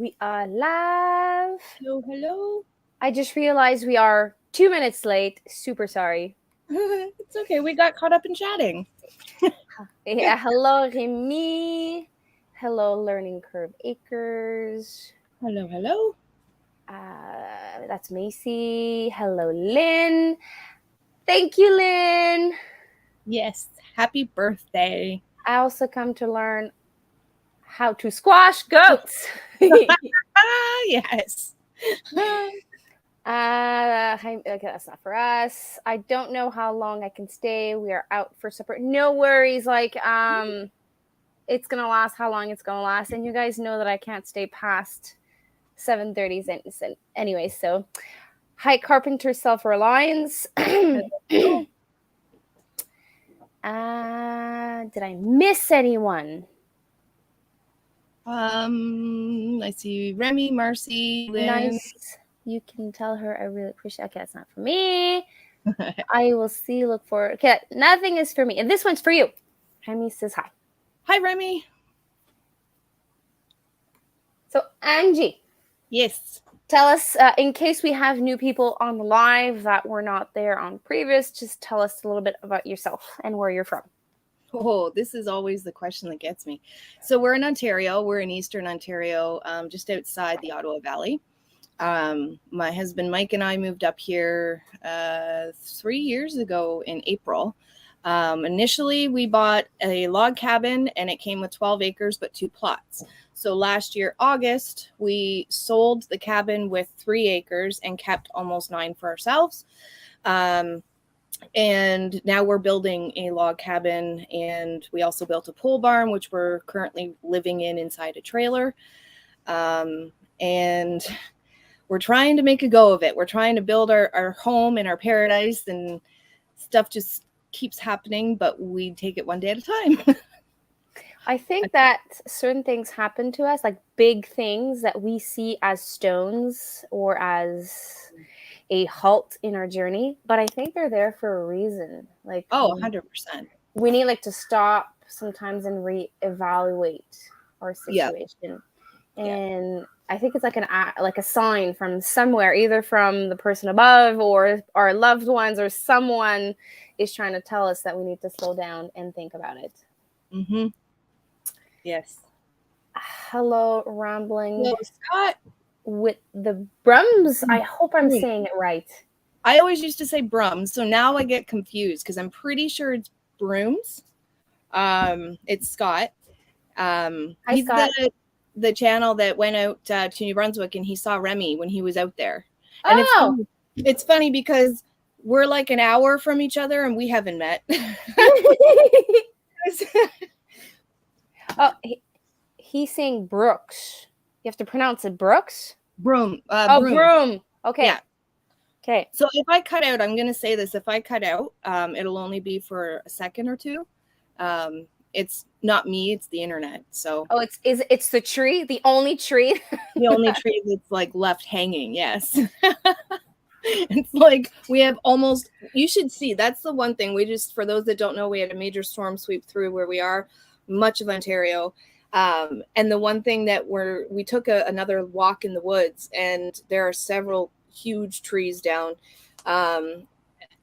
We are live. Hello, hello. I just realized we are 2 minutes late. Super sorry. It's okay. We got caught up in chatting. Yeah, hello, Remy. Hello, Learning Curve Acres. Hello, hello. That's Macy. Hello, Lynn. Thank you, Lynn. Yes. Happy birthday. I also come to learn how to squash goats. Yes. Okay, that's not for us. I don't know how long I can stay. We are out for supper. No worries. It's gonna last how long it's gonna last, and you guys know that I can't stay past 7:30 anyway. So, hi, Carpenter Self Reliance. Did I miss anyone? I see Remy, Marcy, Lynn. Nice. You can tell her I really appreciate. Okay, that's not for me. I will see. Look for. Okay, nothing is for me, and this one's for you. Remy says hi. Hi, Remy. So, Angie. Yes. Tell us, in case we have new people on the live that were not there on previous, just tell us a little bit about yourself and where you're from. Oh, this is always the question that gets me. So we're in Ontario. We're in Eastern Ontario, just outside the Ottawa Valley. My husband Mike and I moved up here 3 years ago in April. Initially, we bought a log cabin and it came with 12 acres, but 2 plots. So last year, August, we sold the cabin with 3 acres and kept almost 9 for ourselves. And now we're building a log cabin, and we also built a pole barn, which we're currently living in inside a trailer. And we're trying to make a go of it. We're trying to build our home and our paradise, and stuff just keeps happening, but we take it one day at a time. I think that certain things happen to us, like big things that we see as stones or as a halt in our journey, but I think they're there for a reason. Like, 100%. We need to stop sometimes and reevaluate our situation. And I think it's like a sign from somewhere, either from the person above or our loved ones, or someone is trying to tell us that we need to slow down and think about it. Mm-hmm. Yes. Hello, Rambling. Hello, Scott. With the Brums. I hope I'm saying it right. I always used to say Brums, so now I get confused because I'm pretty sure it's Brooms. It's Scott. He's Scott. The channel that went out to New Brunswick, and he saw Remy when he was out there. And it's funny because we're like an hour from each other and we haven't met. He's saying Brooks. You have to pronounce it Brooks? Broom. Broom. Okay. Yeah. Okay. So if I cut out, I'm going to say this. If I cut out, it'll only be for a second or two. It's not me, it's the internet. So it's the tree, the only tree. The only tree that's like left hanging. Yes. It's like we have almost, you should see, that's the one thing we just, for those that don't know, we had a major storm sweep through where we are, much of Ontario. And the one thing that we took another walk in the woods, and there are several huge trees down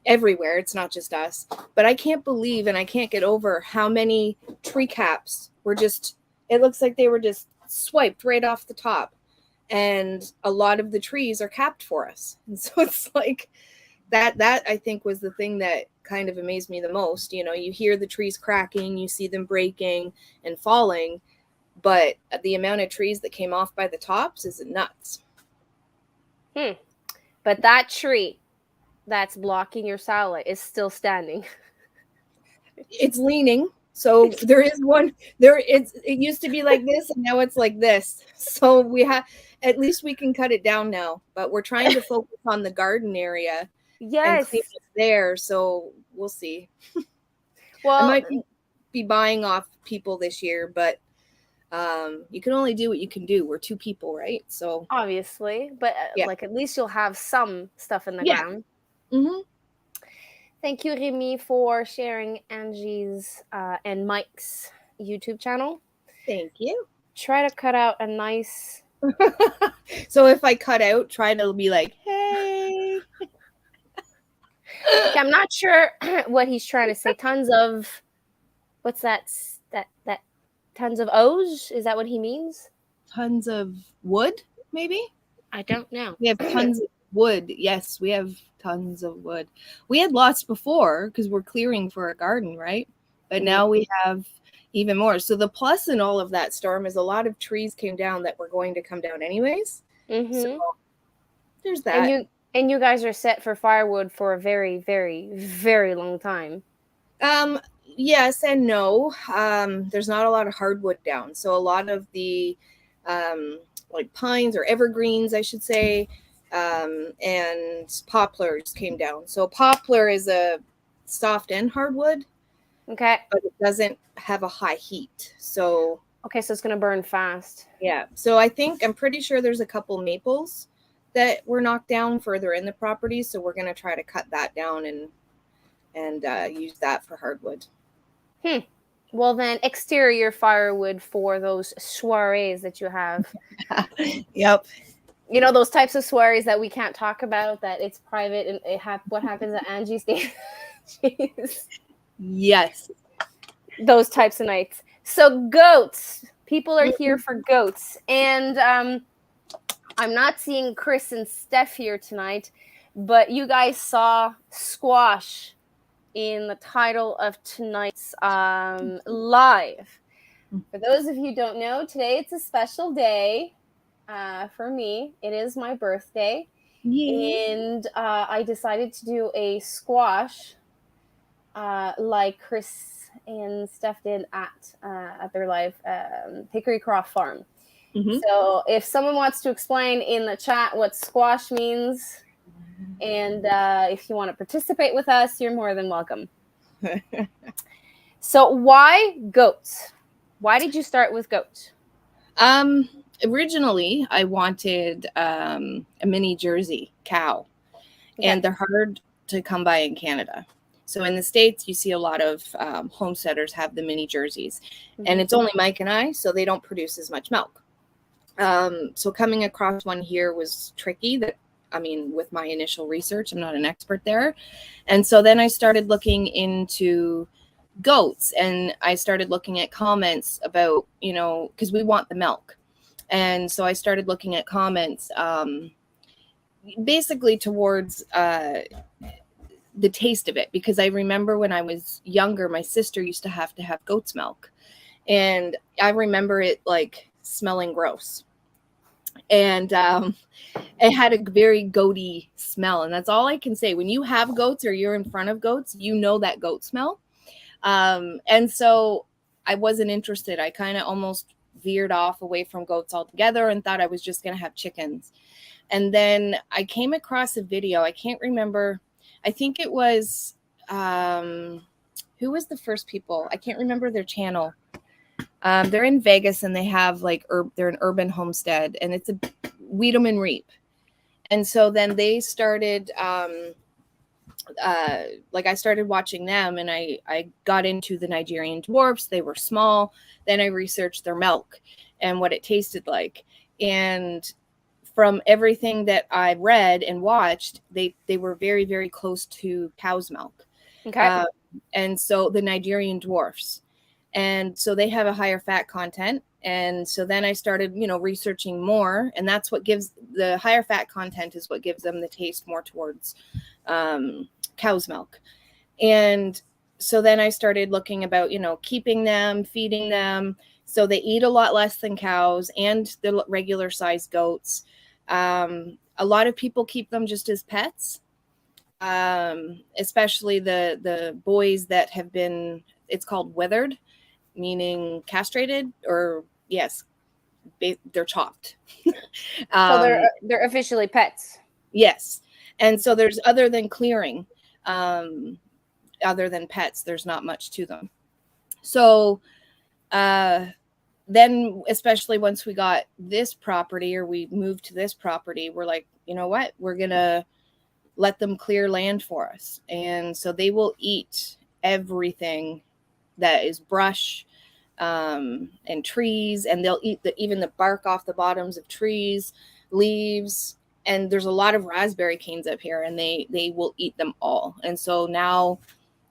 everywhere. It's not just us, but I can't believe, and I can't get over how many tree caps were just, it looks like they were just swiped right off the top. And a lot of the trees are capped for us. And so it's like that I think was the thing that kind of amazed me the most. You know, you hear the trees cracking, you see them breaking and falling, but the amount of trees that came off by the tops is nuts. But that tree that's blocking your satellite is still standing. It's leaning. So there is one there. It used to be like this, and now it's like this. So at least we can cut it down now, but we're trying to focus on the garden area. Yes. And clean it there. So we'll see. Well, I might be buying off people this year, but you can only do what you can do. We're 2 people, right? So obviously, but at least you'll have some stuff in the ground. Mm-hmm. Thank you, Remy, for sharing Angie's and Mike's YouTube channel. Thank you. Try to cut out a nice So if I cut out, try to be like, hey. Okay, I'm not sure what he's trying to say. Tons of what's that tons of O's? Is that what he means? Tons of wood, maybe? I don't know. We have tons of wood. Yes, we have tons of wood. We had lots before because we're clearing for a garden, right? But now we have even more. So the plus in all of that storm is a lot of trees came down that were going to come down anyways. So there's that. And you guys are set for firewood for a very, very, very long time. Yes and no. There's not a lot of hardwood down. So a lot of the like pines or evergreens, I should say, and poplars came down. So poplar is a soft and hardwood, Okay. but it doesn't have a high heat. So Okay, so it's gonna burn fast. yeah. So I'm pretty sure there's a couple maples that were knocked down further in the property. So we're gonna try to cut that down and use that for hardwood. Well, then exterior firewood for those soirees that you have. Yep. You know, those types of soirees that we can't talk about, that it's private, and what happens at Angie's day. Jeez. Yes. Those types of nights. So goats. People are here for goats. And I'm not seeing Chris and Steph here tonight, but you guys saw squash in the title of tonight's live. For those of you who don't know, today it's a special day for me. It is my birthday. And I decided to do a squash like Chris and Steph did at their live Hickory Croft Farm. So if someone wants to explain in the chat what squash means, and if you want to participate with us, you're more than welcome. So why goats? Why did you start with goats? Originally, I wanted a mini Jersey cow, and they're hard to come by in Canada. So in the States, you see a lot of homesteaders have the mini Jerseys, and it's only Mike and I, so they don't produce as much milk. So coming across one here was tricky. With my initial research, I'm not an expert there. And so then I started looking into goats, and I started looking at comments about, because we want the milk. And so I started looking at comments basically towards the taste of it, because I remember when I was younger, my sister used to have goat's milk. And I remember it like smelling gross. And it had a very goaty smell. And that's all I can say. When you have goats or you're in front of goats, you know that goat smell. And so I wasn't interested. I kind of almost veered off away from goats altogether and thought I was just going to have chickens. And then I came across a video. I can't remember. I think it was, who was the first people? I can't remember their channel. They're in Vegas, and they have they're an urban homestead, and it's a weed 'em and reap. And so then they started, I started watching them, and I got into the Nigerian dwarfs. They were small. Then I researched their milk and what it tasted like. And from everything that I read and watched, they were very, very close to cow's milk. Okay. And so the Nigerian dwarfs. And so they have a higher fat content. And so then I started, researching more. And that's what gives the higher fat content is what gives them the taste more towards cow's milk. And so then I started looking about, keeping them, feeding them. So they eat a lot less than cows and the regular sized goats. A lot of people keep them just as pets, especially the boys that have been, it's called withered, meaning castrated, or yes, they're chopped. So they're officially pets. Yes. And so there's, other than clearing, other than pets, there's not much to them. So then, especially once we got this property, or we moved to this property, we're like, you know what, we're going to let them clear land for us. And so they will eat everything that is brush, and trees, and they'll eat even the bark off the bottoms of trees, leaves. And there's a lot of raspberry canes up here, and they will eat them all. And so now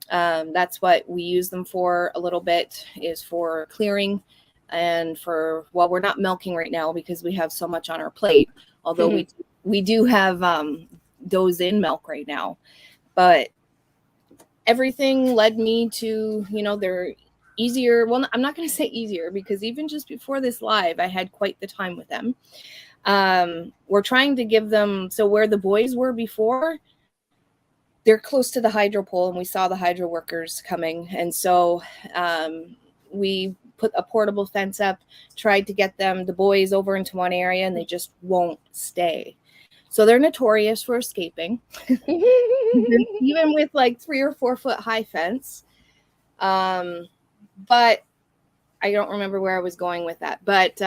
that's what we use them for a little bit, is for clearing and for, well, we're not milking right now because we have so much on our plate, although we do have those in milk right now. But everything led me to, they're easier. Well, I'm not going to say easier, because even just before this live, I had quite the time with them. We're trying to give them, so where the boys were before, they're close to the hydro pole, and we saw the hydro workers coming. And so we put a portable fence up, tried to get the boys over into one area, and they just won't stay. So they're notorious for escaping, even with like 3 or 4 foot high fence. But I don't remember where I was going with that. But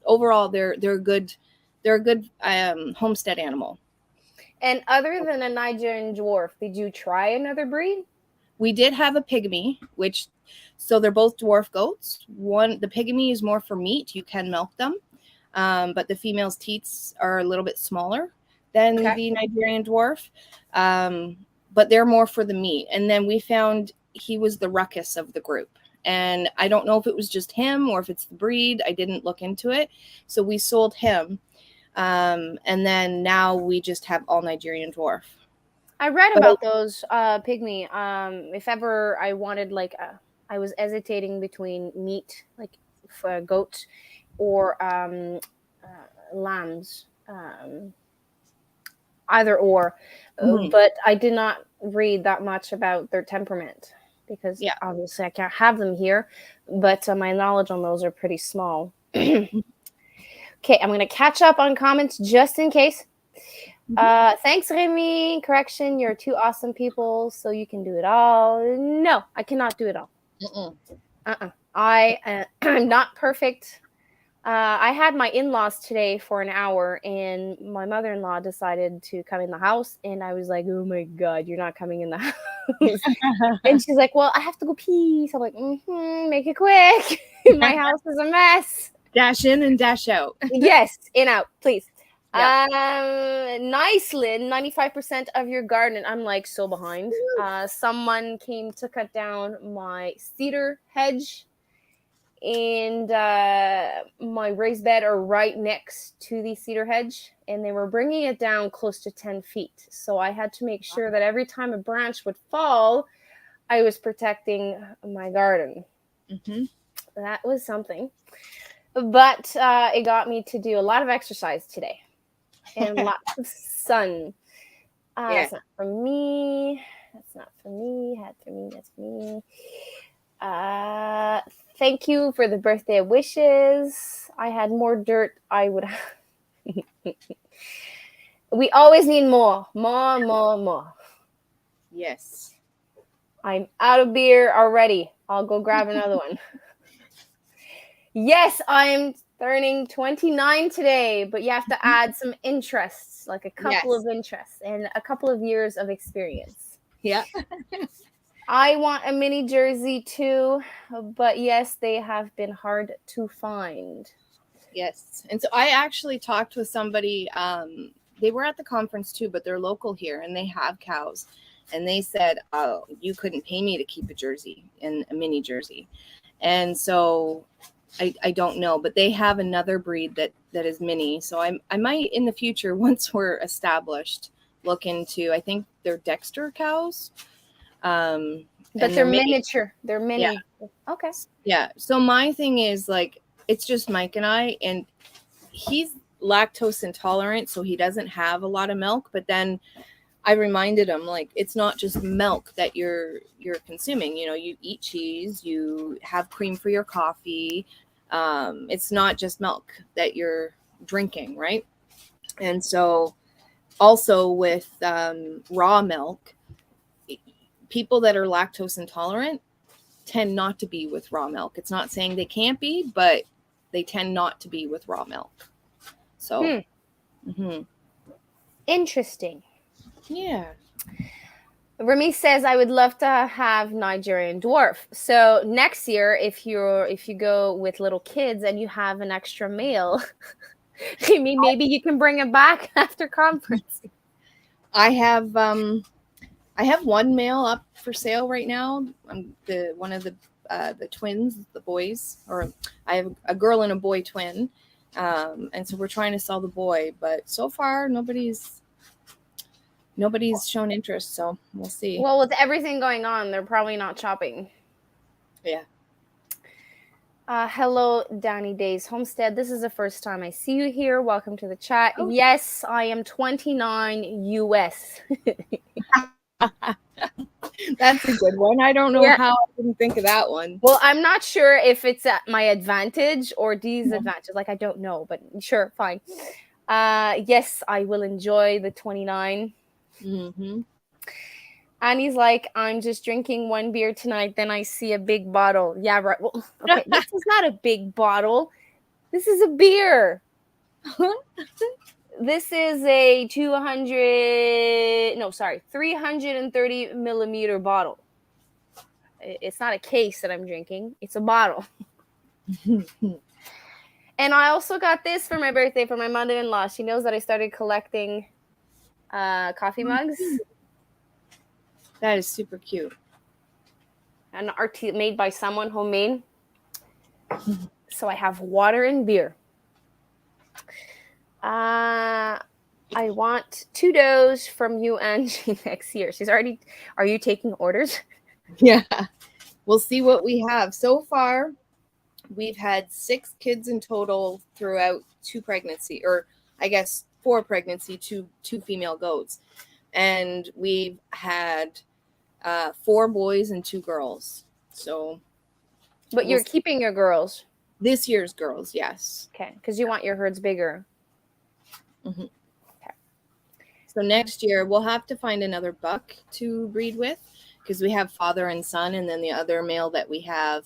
overall, they're a good homestead animal. And other than a Nigerian dwarf, did you try another breed? We did have a pygmy, so they're both dwarf goats. The pygmy is more for meat. You can milk them. But the female's teats are a little bit smaller than the Nigerian dwarf. But they're more for the meat. And then we found he was the ruckus of the group. And I don't know if it was just him or if it's the breed. I didn't look into it. So we sold him. And then now we just have all Nigerian dwarf. I read about those pygmy. If ever I wanted, I was hesitating between meat, like for goats, or lambs, either or. But I did not read that much about their temperament, because obviously I can't have them here. But my knowledge on those are pretty small. Okay, I'm going to catch up on comments just in case. Thanks, Remy. Correction, you're 2 awesome people, so you can do it all. No, I cannot do it all. I'm not perfect. I had my in-laws today for an hour, and my mother-in-law decided to come in the house, and I was like, oh my God, you're not coming in the house. And she's like, well, I have to go pee. So I'm like, make it quick. My house is a mess. Dash in and dash out. Yes, in out, please. Nice, Lynn. 95% of your garden. I'm like so behind. Someone came to cut down my cedar hedge, and my raised bed are right next to the cedar hedge, and they were bringing it down close to 10 feet. So I had to make sure that every time a branch would fall, I was protecting my garden. That was something. But it got me to do a lot of exercise today and lots of sun. That's not for me. That's not for me. That's for me. That's for me. Thank you for the birthday wishes. I had more dirt. I would have. We always need more. Yes. I'm out of beer already. I'll go grab another one. Yes, I'm turning 29 today, but you have to add some interests, like a couple of interests and a couple of years of experience. Yeah. I want a mini jersey too, but yes, they have been hard to find. Yes. And so I actually talked with somebody, they were at the conference too, but they're local here and they have cows. And they said, oh, you couldn't pay me to keep a jersey, and a mini jersey. And so I don't know, but they have another breed that is mini. So I might in the future, once we're established, look into, I think they're Dexter cows. But they're miniature. They're mini. Yeah. Okay. Yeah. So my thing is, like, it's just Mike and I, and he's lactose intolerant, so he doesn't have a lot of milk. But then I reminded him, like, it's not just milk that you're consuming. You know, you eat cheese, you have cream for your coffee. It's not just milk that you're drinking, right? And so also with raw milk, people that are lactose intolerant tend not to be with raw milk. It's not saying they can't be, but they tend not to be with raw milk. So, Interesting. Yeah. Remy says, I would love to have Nigerian dwarf. So next year, if you go with little kids and you have an extra male, maybe you can bring it back after conference. I have one male up for sale right now. One of the twins, the boys, or I have a girl and a boy twin, and so we're trying to sell the boy, but so far nobody's shown interest, so we'll see. Well, with everything going on, they're probably not shopping. Yeah. Hello, Danny Days Homestead. This is the first time I see you here. Welcome to the chat. Oh. Yes, I am 29 US. That's a good one. I don't know how I didn't think of that one. Well, I'm not sure if it's at my advantage or disadvantage. Like, I don't know, but sure, fine. Yes, I will enjoy the 29. Mm-hmm. Annie's like, I'm just drinking one beer tonight, then I see a big bottle. Yeah, right. Well, okay, this is not a big bottle. This is a beer. This is a 330 millimeter bottle. It's not a case that I'm drinking. It's a bottle. And I also got this for my birthday for my mother-in-law. She knows that I started collecting coffee mugs. That is super cute. An art made by someone, homemade. So I have water and beer. I want 2 doughs from you, Angie, next year. Are you taking orders? Yeah. We'll see what we have. So far, we've had 6 kids in total throughout 2 pregnancy, or I guess 4 pregnancy, 2 female goats. And we've had 4 boys and 2 girls. So, but you're keeping your girls. This year's girls, yes. Okay, because you want your herds bigger. Mm-hmm. Okay. So next year we'll have to find another buck to breed with, because we have father and son, and then the other male that we have,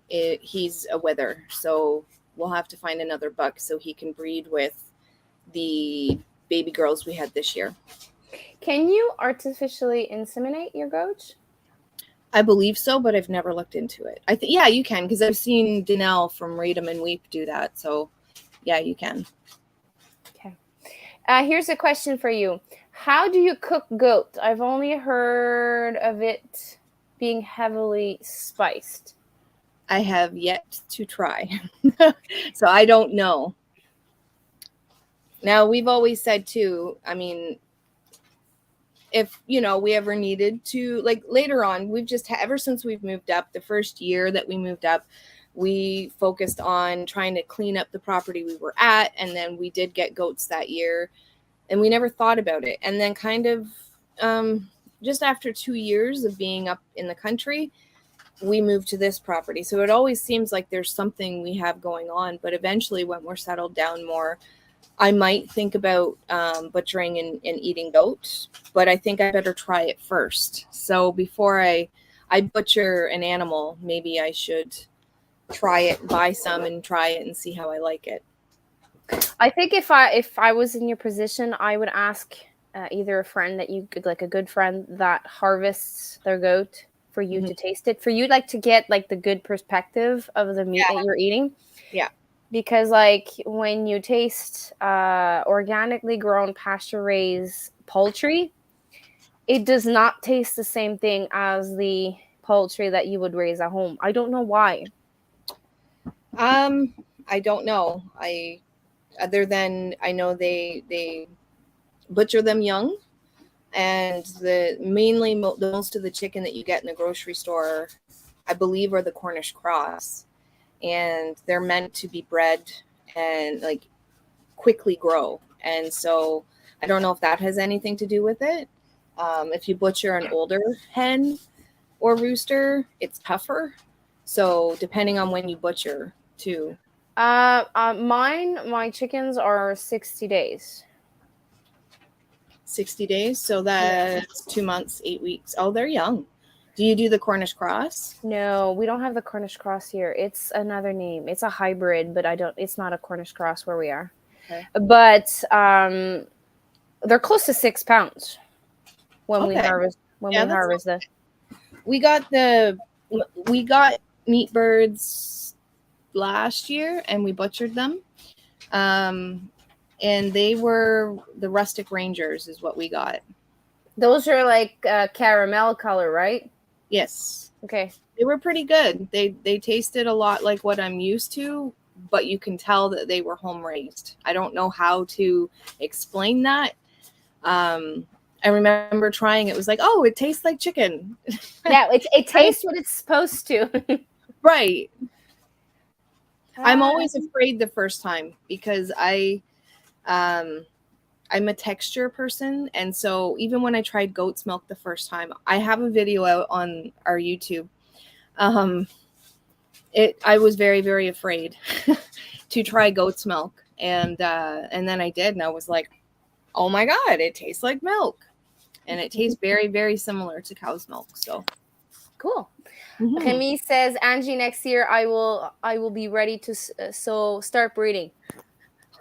he's a wether. So we'll have to find another buck so he can breed with the baby girls we had this year. Can you artificially inseminate your goats? I believe so, but I've never looked into it. Yeah, you can, because I've seen Danelle from Read 'em and Weep do that. So, yeah, you can. Okay. Here's a question for you. How do you cook goat? I've only heard of it being heavily spiced. I have yet to try. So I don't know. Now, we've always said, too, I mean, if, we ever needed to, like later on, we've just, ever since we've moved up, the first year that we moved up, we focused on trying to clean up the property we were at. And then we did get goats that year, and we never thought about it. And then kind of just after 2 years of being up in the country, we moved to this property. So it always seems like there's something we have going on. But eventually, when we're settled down more, I might think about butchering and eating goat, but I think I better try it first. So before I butcher an animal, maybe I should try it, buy some and try it and see how I like it. I think if I was in your position, I would ask either a friend that you could, like a good friend that harvests their goat, for you to taste it, for you like to get like the good perspective of the meat that you're eating. Yeah. Because like when you taste organically grown pasture raised poultry, it does not taste the same thing as the poultry that you would raise at home. I don't know why. I don't know. Other than I know they butcher them young, and mainly most of the chicken that you get in the grocery store, I believe, are the Cornish cross. And they're meant to be bred and like quickly grow. And so I don't know if that has anything to do with it. If you butcher an older hen or rooster, it's tougher. So depending on when you butcher too. My chickens are 60 days. 60 days. So that's 2 months, 8 weeks. Oh, they're young. Do you do the Cornish cross? No, we don't have the Cornish cross here. It's another name. It's a hybrid, but it's not a Cornish cross where we are. Okay. But they're close to 6 pounds. when we harvest the. We got meat birds last year and we butchered them. And they were the rustic rangers is what we got. Those are like caramel color, right? Yes. Okay. They were pretty good. They tasted a lot like what I'm used to, but you can tell that they were home raised. I don't know how to explain that. I remember trying it. Was like, oh, it tastes like chicken. Yeah, it tastes what it's supposed to. Right. I'm always afraid the first time because I'm a texture person, and so even when I tried goat's milk the first time, I have a video out on our YouTube. I was very, very afraid to try goat's milk, and then I did, and I was like, oh my god, it tastes like milk, and it tastes very, very similar to cow's milk. So cool. Remy says, Angie, next year I will be ready to start breeding.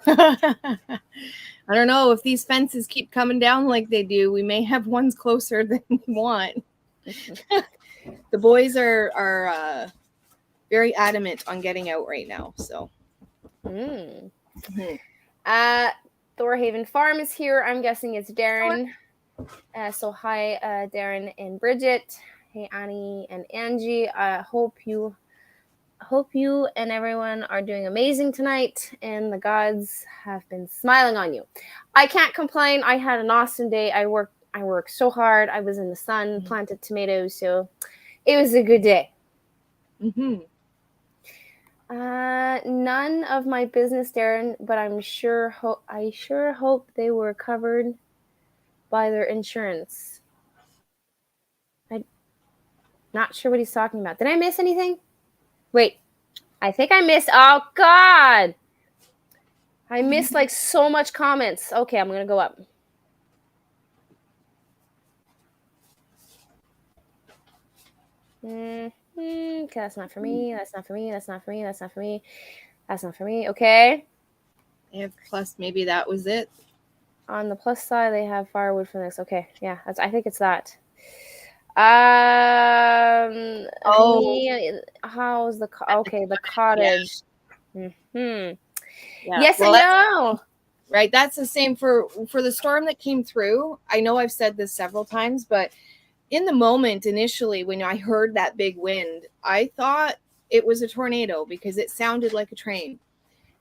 I don't know if these fences keep coming down like they do. We may have ones closer than we want. The boys are very adamant on getting out right now. So, Thorhaven Farm is here. I'm guessing it's Darren. So hi, Darren and Bridget. Hey, Annie and Angie. I hope you and everyone are doing amazing tonight, and the gods have been smiling on you. I can't complain. I had an awesome day. I worked so hard. I was in the sun, planted tomatoes, so it was a good day. None of my business, Darren, but I sure hope they were covered by their insurance. I'm not sure what he's talking about. Did I miss anything? Wait, I think I missed. Oh God, I missed like so much comments. Okay, I'm gonna go up. Okay, that's not for me. That's not for me. That's not for me. That's not for me. That's not for me. Okay. If plus maybe that was it. On the plus side, they have firewood for this. Okay, yeah, I think it's that. How's the the cottage? Yeah. Yes, well, I know. Right, that's the same for the storm that came through. I know I've said this several times, but in the moment initially when I heard that big wind, I thought it was a tornado because it sounded like a train.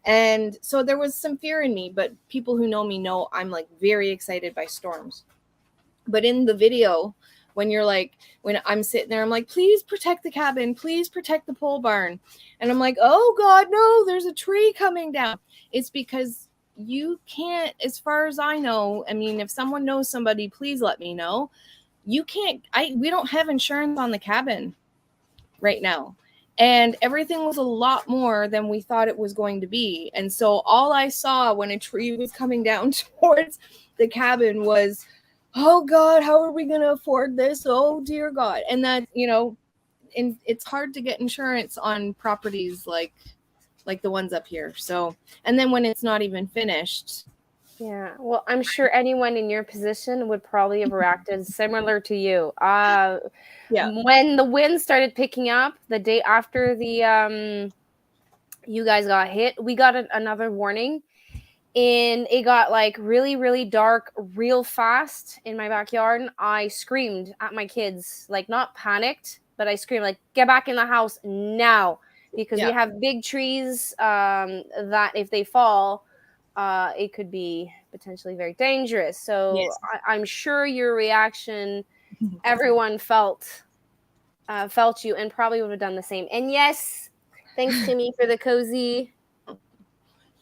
And so there was some fear in me, but people who know me know I'm like very excited by storms. But in the video, when I'm sitting there, I'm like, please protect the cabin, please protect the pole barn. And I'm like, oh God, no, there's a tree coming down. It's because you can't, as far as I know, I mean, if someone knows somebody, please let me know. We don't have insurance on the cabin right now. And everything was a lot more than we thought it was going to be. And so all I saw when a tree was coming down towards the cabin was, oh God, how are we going to afford this? Oh dear God. And that, and it's hard to get insurance on properties like the ones up here. So, and then when it's not even finished. Yeah. Well, I'm sure anyone in your position would probably have reacted similar to you. When the wind started picking up the day after you guys got hit, we got another warning, and it got like really, really dark real fast in my backyard. I screamed at my kids, like not panicked, but I screamed like, get back in the house now, because we have big trees that if they fall, it could be potentially very dangerous. So yes. I'm sure your reaction, everyone felt you and probably would have done the same. And yes, thanks to me for the cozy.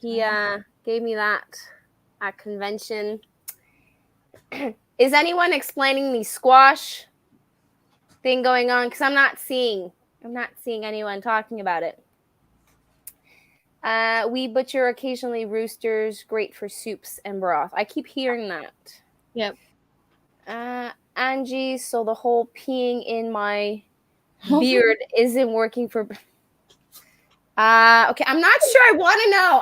He gave me that at convention. Is anyone explaining the squash thing going on? Because I'm not seeing anyone talking about it. We butcher occasionally roosters, great for soups and broth. I keep hearing that. Yep. Angie, so the whole peeing in my beard isn't working for... okay, I'm not sure I want to know.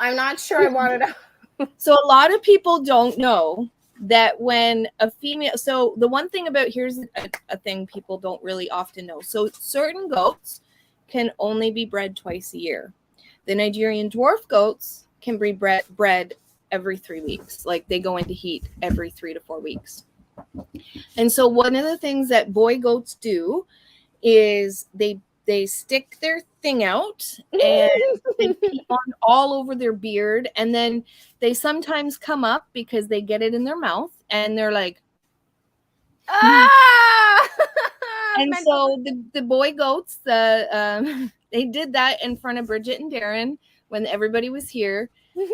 So a lot of people don't know that when a female, so the one thing about, here's a thing people don't really often know. So certain goats can only be bred twice a year. The Nigerian dwarf goats can be bred every 3 weeks. Like they go into heat every 3 to 4 weeks. And so one of the things that boy goats do is they stick their thing out and they pee on all over their beard, and then they sometimes come up because they get it in their mouth and they're like, Ah! and so the boy goats, they did that in front of Bridget and Darren when everybody was here.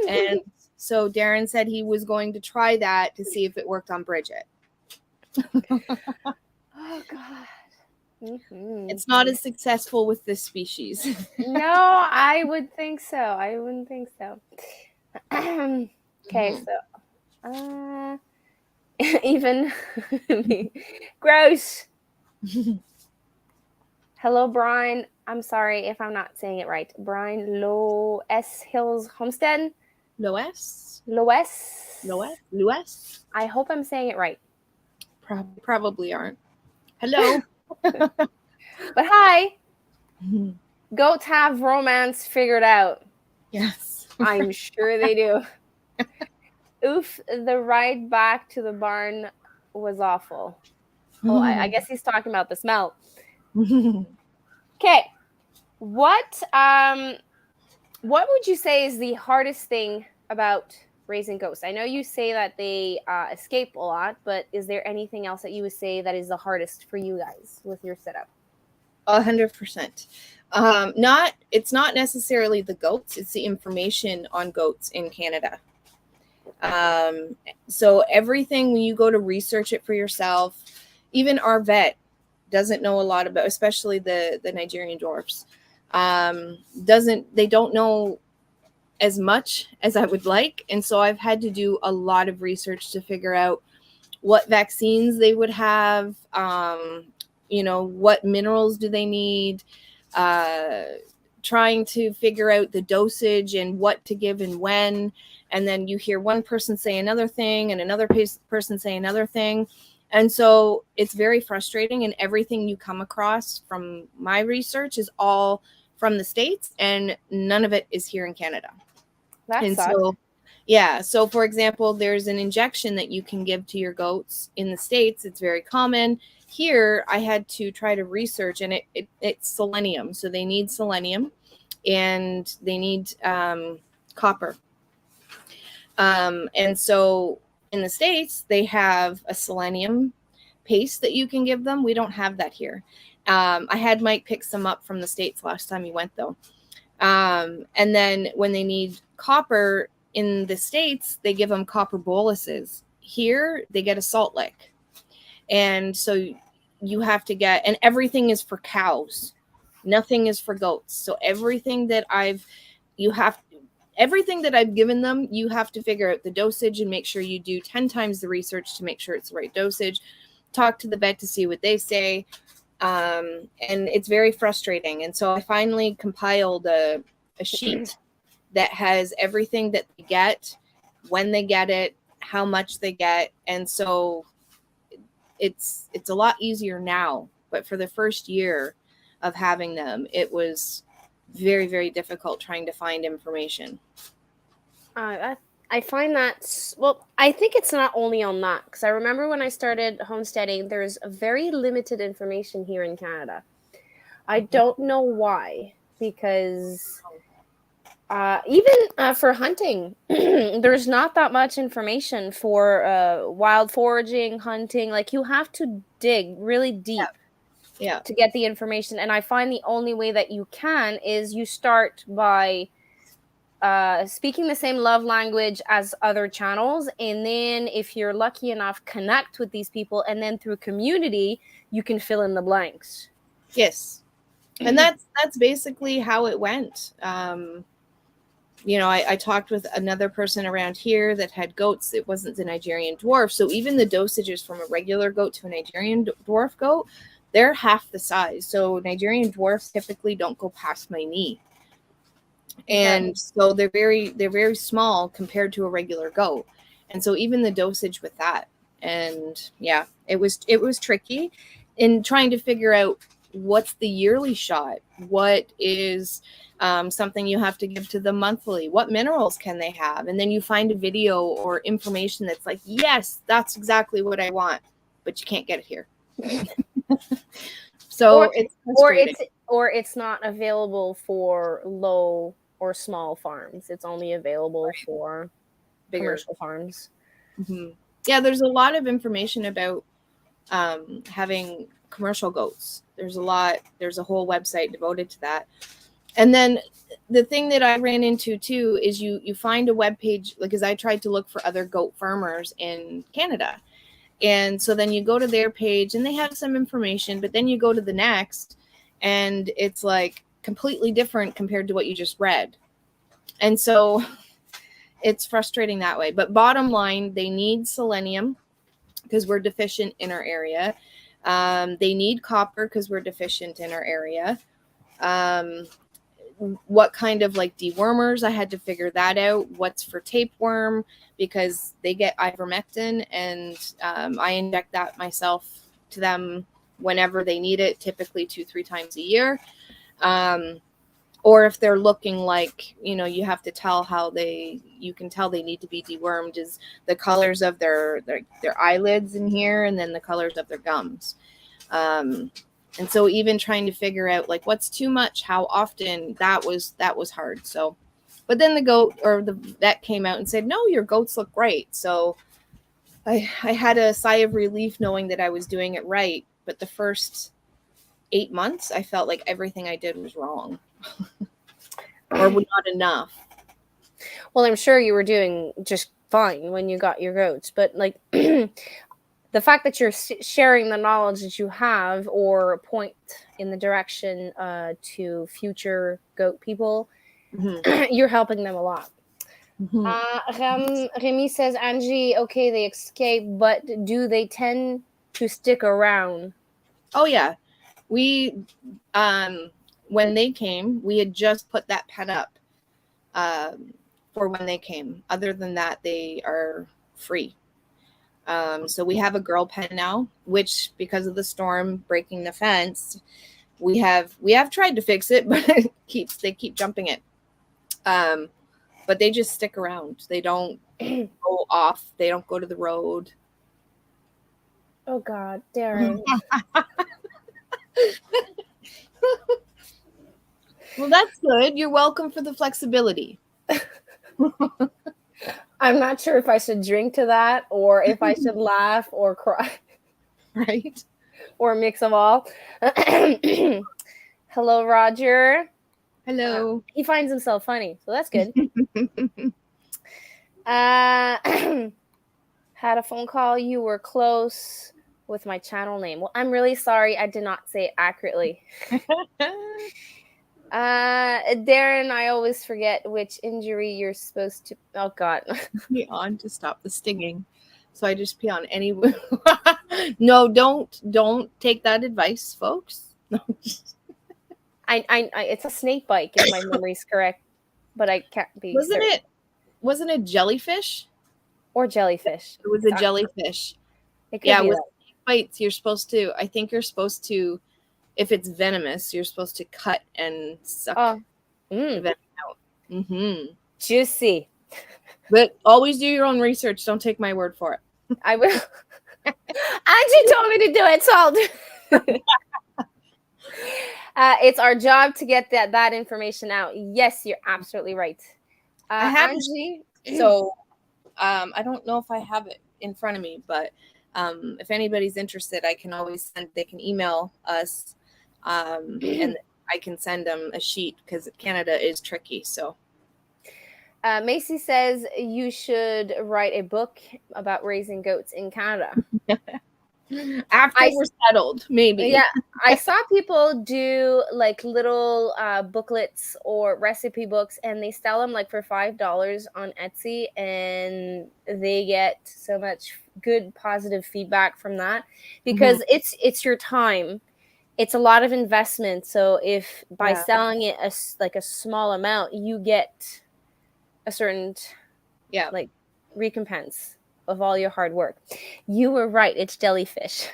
And so Darren said he was going to try that to see if it worked on Bridget. Oh God. Mm-hmm. It's not as successful with this species. No, I would think so. I wouldn't think so. Okay, so even gross. Hello, Brian. I'm sorry if I'm not saying it right. Brian Loess Hills Homestead. Loess. I hope I'm saying it right. Probably aren't. Hello. But hi. Goats have romance figured out. Yes. I'm sure they do. Oof, the ride back to the barn was awful. Oh, I guess he's talking about the smell. Okay. What would you say is the hardest thing about raising goats? I know you say that they escape a lot, but is there anything else that you would say that is the hardest for you guys with your setup? 100%. It's not necessarily the goats, it's the information on goats in Canada. So everything, when you go to research it for yourself, even our vet doesn't know a lot about, especially the Nigerian dwarfs. They don't know as much as I would like. And so I've had to do a lot of research to figure out what vaccines they would have, what minerals do they need, trying to figure out the dosage and what to give and when. And then you hear one person say another thing and another person say another thing. And so it's very frustrating, and everything you come across from my research is all from the States, and none of it is here in Canada. That and sucks. So, yeah. So for example, there's an injection that you can give to your goats in the States. It's very common. Here, I had to try to research, and it's selenium. So they need selenium, and they need copper. And so in the States, they have a selenium paste that you can give them. We don't have that here. I had Mike pick some up from the States last time he went, though. And then when they need copper in the States, they give them copper boluses. Here, they get a salt lick. And so you have to get, and everything is for cows. Nothing is for goats. So everything that I've given them, you have to figure out the dosage and make sure you do 10 times the research to make sure it's the right dosage. Talk to the vet to see what they say. And it's very frustrating. And so I finally compiled a sheet that has everything that they get, when they get it, how much they get. And so it's a lot easier now. But for the first year of having them, it was very, very difficult trying to find information. I find that, well, I think it's not only on that, because I remember when I started homesteading, there's a very limited information here in Canada. I don't know why, because even for hunting, there's not that much information for wild foraging, hunting. Like, you have to dig really deep. Yeah. To get the information. And I find the only way that you can is you start by speaking the same love language as other channels. And then if you're lucky enough, connect with these people. And then through community, you can fill in the blanks. Yes. And that's basically how it went. I talked with another person around here that had goats. It wasn't the Nigerian dwarf. So even the dosages from a regular goat to a Nigerian dwarf goat, they're half the size. So Nigerian dwarfs typically don't go past my knee. And so they're very small compared to a regular goat. And so even the dosage with that, and yeah, it was tricky in trying to figure out what's the yearly shot, what is something you have to give to them monthly, what minerals can they have, and then you find a video or information that's like, yes, that's exactly what I want, but you can't get it here. So it's frustrating. Or it's not available for low or small farms. It's only available for bigger commercial farms. Mm-hmm. Yeah, there's a lot of information about having commercial goats. There's a whole website devoted to that. And then the thing that I ran into too is you find a web page, because I tried to look for other goat farmers in Canada. And so then you go to their page and they have some information, but then you go to the next and it's like completely different compared to what you just read. And so it's frustrating that way. But bottom line, they need selenium because we're deficient in our area. They need copper because we're deficient in our area. What kind of like dewormers, I had to figure that out. What's for tapeworm, because they get ivermectin, and I inject that myself to them whenever they need it, typically 2-3 times a year. Or if they're looking like, you have to tell you can tell they need to be dewormed is the colors of their eyelids in here, and then the colors of their gums. And so even trying to figure out like what's too much, how often, that was hard. So, but then the goat or the vet came out and said, no, your goats look great. So I had a sigh of relief knowing that I was doing it right. But the first 8 months, I felt like everything I did was wrong or not enough. Well, I'm sure you were doing just fine when you got your goats, but like the fact that you're sharing the knowledge that you have or point in the direction to future goat people, you're helping them a lot. Remy says, Angie, okay, they escape, but do they tend to stick around? Oh, yeah. We, when they came, we had just put that pen up for when they came. Other than that, they are free. So we have a girl pen now, which because of the storm breaking the fence, we have tried to fix it, but they keep jumping it. But they just stick around. They don't go off. They don't go to the road. Oh God, Darren. Well, that's good. You're welcome for the flexibility. I'm not sure if I should drink to that or if I should laugh or cry. Right? Or a mix of all. Hello, Roger. Hello. He finds himself funny, so that's good. Had a phone call. You were close with my channel name. Well, I'm really sorry. I did not say it accurately. Darren, I always forget which injury you're supposed to. Oh God. Pee on to stop the stinging. So I just pee on any. No, don't take that advice, folks. No. I it's a snake bite if my memory's correct, but I can't be. Wasn't it jellyfish? Or jellyfish. It was a jellyfish. It could be with snake bites, I think you're supposed to, if it's venomous, you're supposed to cut and suck the venom out. Mm-hmm. Juicy. But always do your own research. Don't take my word for it. I will. Angie told me to do it, so I'll do it. It's our job to get that information out. Yes, you're absolutely right. I have Angie. So I don't know if I have it in front of me, but if anybody's interested, I can always they can email us and I can send them a sheet because Canada is tricky. So Macy says you should write a book about raising goats in Canada. After we're settled, maybe. Yeah, I saw people do like little booklets or recipe books, and they sell them like for $5 on Etsy, and they get so much good positive feedback from that because it's your time. It's a lot of investment. So if by selling it a small amount, you get a certain like recompense. of all your hard work. You were right. It's jellyfish.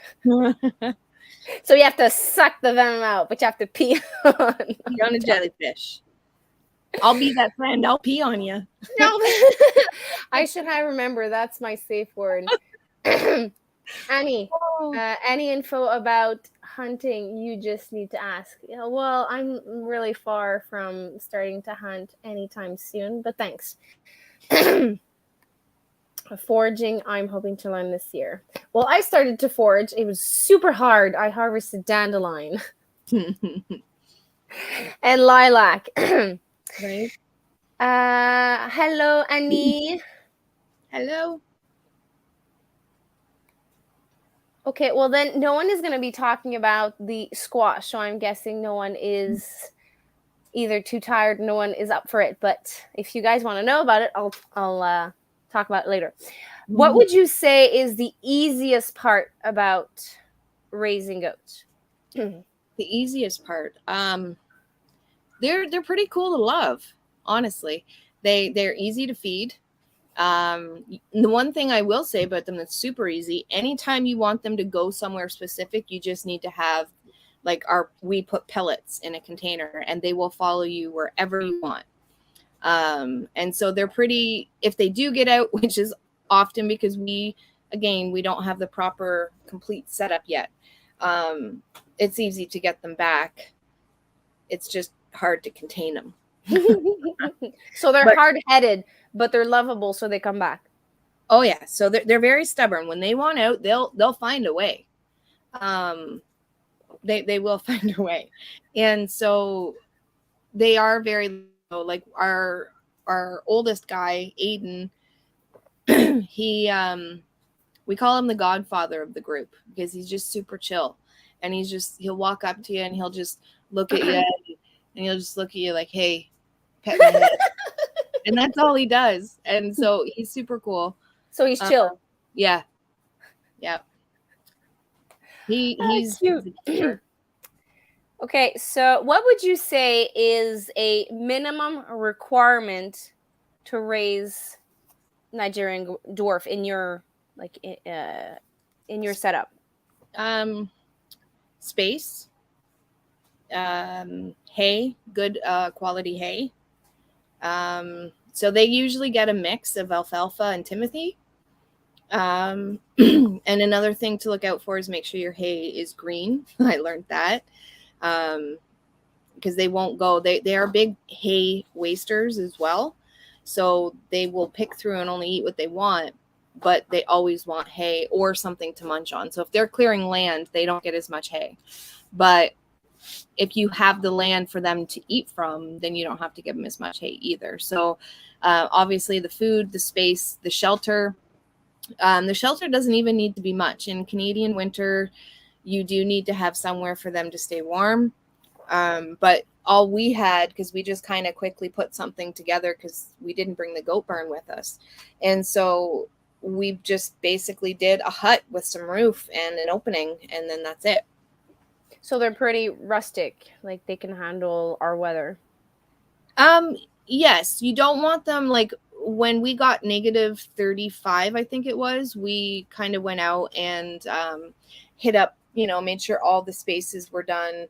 So you have to suck the venom out, but you have to pee on. Pee on a jellyfish. I'll be that friend. I'll pee on you. No, I should have remember. That's my safe word. Annie, any info about hunting? You just need to ask. Well, I'm really far from starting to hunt anytime soon, but thanks. Foraging, I'm hoping to learn this year. Well, I started to forage. It was super hard. I harvested dandelion and lilac. Right. Hello, Annie. Hello. Okay, well then no one is going to be talking about the squash, so I'm guessing no one is either too tired, no one is up for it. But if you guys want to know about it, I'll talk about it later. What would you say is the easiest part about raising goats? The easiest part. They're pretty cool to love, honestly. They're easy to feed. The one thing I will say about them that's super easy, anytime you want them to go somewhere specific, you just need to have we put pellets in a container and they will follow you wherever you want. And so they're pretty, if they do get out, which is often because we don't have the proper complete setup yet. It's easy to get them back. It's just hard to contain them. So they're hard-headed, but they're lovable, so they come back. Oh yeah, so they're very stubborn. When they want out, they'll find a way. They will find a way, and so they are very like our oldest guy, Aiden. He we call him the godfather of the group because he's just super chill, and he'll walk up to you and he'll just look at you and he'll just look at you like, hey, pet my head. And that's all he does. And so he's super cool. So he's chill. Yeah. Yeah. He's cute. Okay, so what would you say is a minimum requirement to raise Nigerian dwarf in your in your setup? Space, hay, good quality hay. So they usually get a mix of alfalfa and timothy. And another thing to look out for is make sure your hay is green. I learned that. Because they won't go, they are big hay wasters as well. So they will pick through and only eat what they want, but they always want hay or something to munch on. So if they're clearing land, they don't get as much hay. But if you have the land for them to eat from, then you don't have to give them as much hay either. So obviously the food, the space, the shelter doesn't even need to be much. In Canadian winter, you do need to have somewhere for them to stay warm. But all we had, because we just kind of quickly put something together because we didn't bring the goat barn with us. And so we just basically did a hut with some roof and an opening, and then that's it. So they're pretty rustic, like they can handle our weather. Yes, you don't want them like when we got negative 35, I think it was, we kind of went out and hit up, made sure all the spaces were done,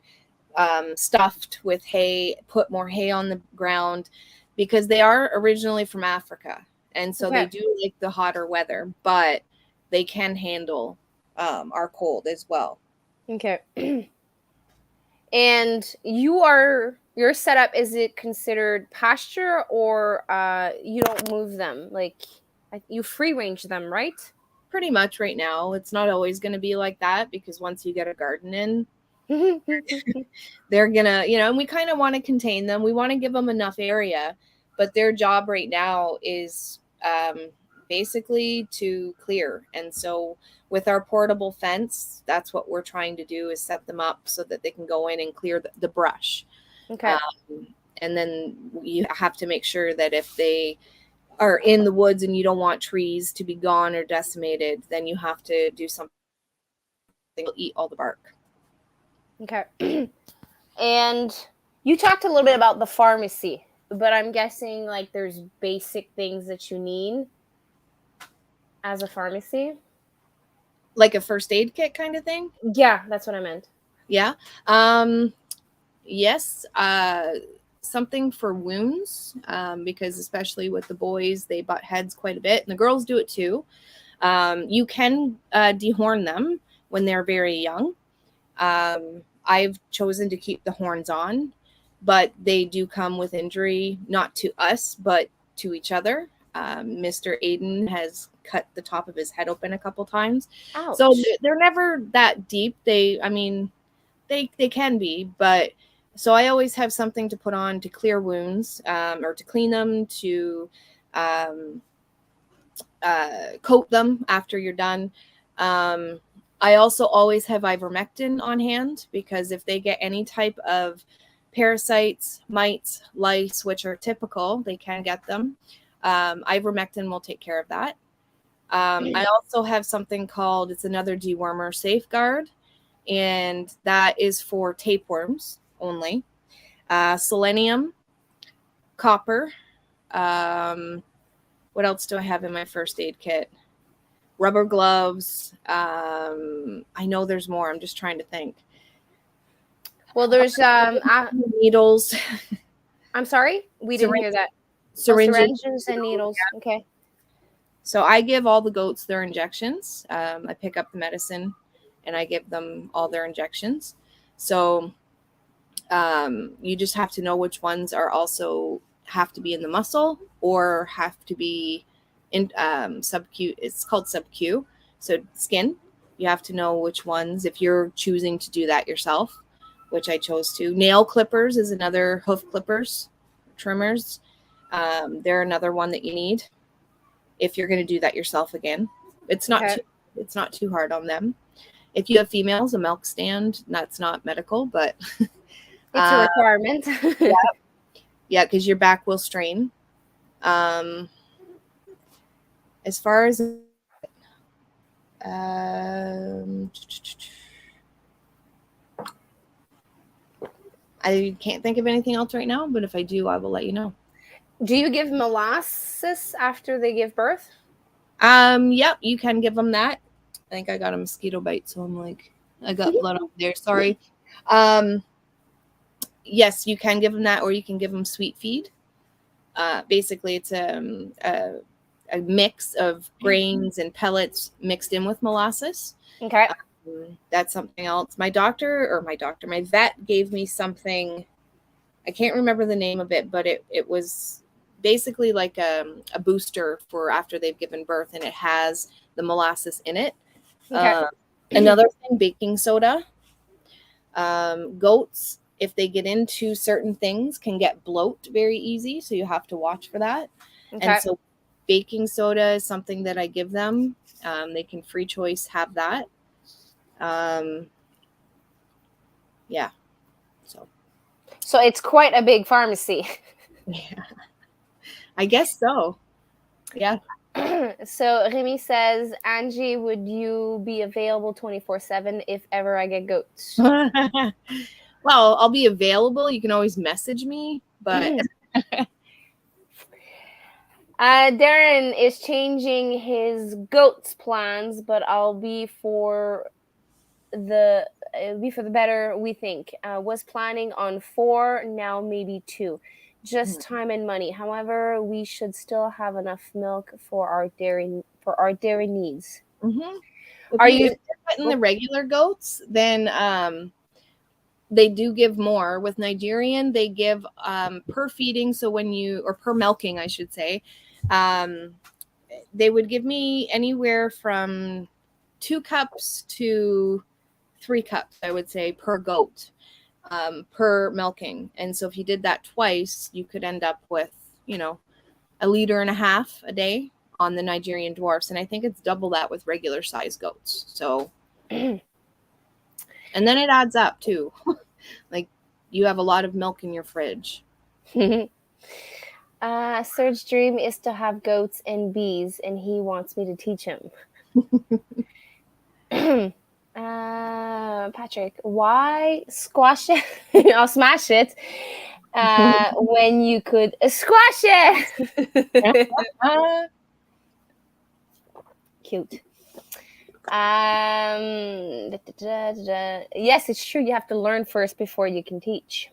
stuffed with hay, put more hay on the ground because they are originally from Africa. And so they do like the hotter weather, but they can handle our cold as well. Okay. And your setup, is it considered pasture or you don't move them? Like you free range them, right? Pretty much right now. It's not always going to be like that because once you get a garden in, they're gonna, and we kind of want to contain them. We want to give them enough area, but their job right now is basically to clear. And so with our portable fence, that's what we're trying to do, is set them up so that they can go in and clear the brush. Okay. And then you have to make sure that if they are in the woods and you don't want trees to be gone or decimated, then you have to do something to eat all the bark. Okay. And you talked a little bit about the pharmacy, but I'm guessing like there's basic things that you need. As a pharmacy? Like a first aid kit kind of thing? Yeah, that's what I meant. Yeah. Yes. Something for wounds, because especially with the boys, they butt heads quite a bit, and the girls do it too. You can dehorn them when they're very young. I've chosen to keep the horns on, but they do come with injury, not to us, but to each other. Mr. Aiden has cut the top of his head open a couple times. Ouch. So they're never that deep. They can be, but so I always have something to put on to clear wounds, or to clean them, to coat them after you're done. I also always have ivermectin on hand, because if they get any type of parasites, mites, lice, which are typical, they can get them. Ivermectin will take care of that. I also have something called, it's another dewormer, Safeguard, and that is for tapeworms only. Selenium, copper. What else do I have in my first aid kit? Rubber gloves. I know there's more. I'm just trying to think. Well, there's needles. I'm sorry, we didn't hear that. Syringes And needles. Yeah. Okay. So I give all the goats their injections. I pick up the medicine and I give them all their injections. So you just have to know which ones are also have to be in the muscle or have to be in sub-Q. It's called sub-Q. So skin, you have to know which ones, if you're choosing to do that yourself, which I chose to. Nail clippers is another, hoof clippers, trimmers. They're another one that you need if you're going to do that yourself again. It's not too hard on them. If you have females, a milk stand, that's not medical, but it's a requirement. Yeah, because your back will strain. As far as I can't think of anything else right now, but if I do, I will let you know. Do you give molasses after they give birth? Yep, you can give them that. I think I got a mosquito bite, so I'm like, I got blood up there. Sorry. Yes, you can give them that, or you can give them sweet feed. Basically, it's a mix of grains and pellets mixed in with molasses. Okay. That's something else. My vet gave me something. I can't remember the name of it, but it was basically like a booster for after they've given birth, and it has the molasses in it. Okay. Another thing, baking soda. Goats, if they get into certain things, can get bloat very easy, so you have to watch for that. Okay. And so baking soda is something that I give them. They can free choice have that. Yeah. So it's quite a big pharmacy. Yeah. I guess so. Yeah. So Remy says, Angie, would you be available 24/7 if ever I get goats? Well, I'll be available. You can always message me, but Darren is changing his goats plans, but it'll be for the better, we think. Was planning on 4, now maybe 2. Just time and money. However, we should still have enough milk for our dairy needs. Mm-hmm. If you're getting the regular goats, then they do give more. With Nigerian, they give per feeding. So per milking, I should say, they would give me anywhere from 2 cups to 3 cups, I would say, per goat, per milking. And so if you did that twice, you could end up with, 1.5 liters a day on the Nigerian dwarfs. And I think it's double that with regular size goats. So, and then it adds up too. Like you have a lot of milk in your fridge. Serge's dream is to have goats and bees, and he wants me to teach him. Patrick, why squash it? I'll smash it. When you could squash it. Cute. Yes, it's true. You have to learn first before you can teach.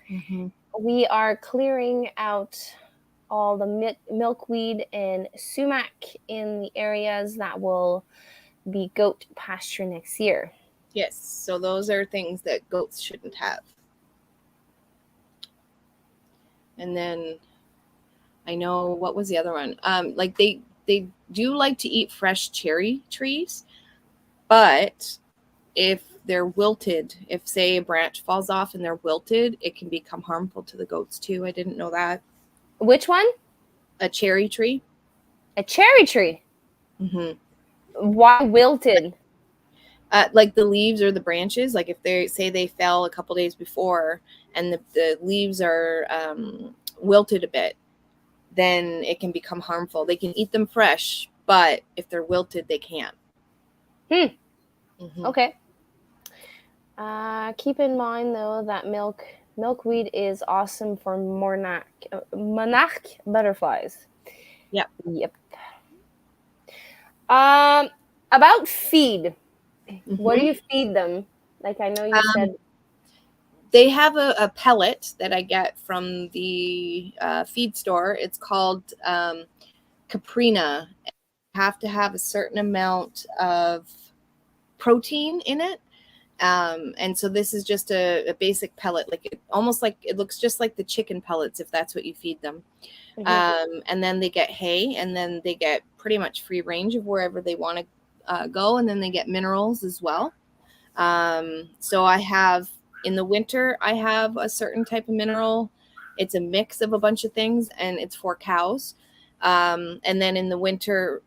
Mm-hmm. We are clearing out all the milkweed and sumac in the areas that will be goat pasture next year. Yes, so those are things that goats shouldn't have. And then I know, what was the other one? Like they do like to eat fresh cherry trees, but if they're wilted, if say a branch falls off and they're wilted, it can become harmful to the goats too. I didn't know that. Which one? A cherry tree. A cherry tree. Mm-hmm. Why wilted? Like the leaves or the branches, like if they say they fell a couple days before and the leaves are wilted a bit, then it can become harmful. They can eat them fresh, but if they're wilted, they can't. Mm-hmm. Okay. Keep in mind though that milkweed is awesome for monarch butterflies. Yep. About feed. Mm-hmm. What do you feed them? Like I know you said they have a pellet that I get from the feed store. It's called Caprina. You have to have a certain amount of protein in it. And so this is just a basic pellet, like it looks just like the chicken pellets if that's what you feed them. Mm-hmm. And then they get hay, and then they get pretty much free range of wherever they want to go, and then they get minerals as well. So I have, in the winter, I have a certain type of mineral. It's a mix of a bunch of things, and it's for cows. And then in the winter,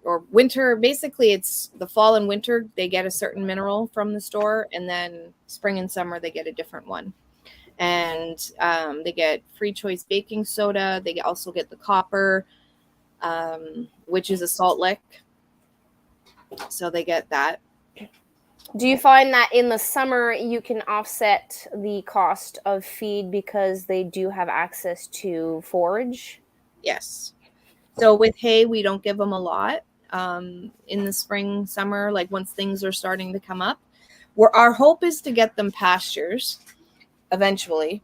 basically it's the fall and winter, they get a certain mineral from the store, and then spring and summer they get a different one. And they get free choice baking soda. They also get the copper, which is a salt lick. So they get that. Do you find that in the summer you can offset the cost of feed because they do have access to forage? Yes. So with hay, we don't give them a lot in the spring, summer, like once things are starting to come up. Our hope is to get them pastures eventually,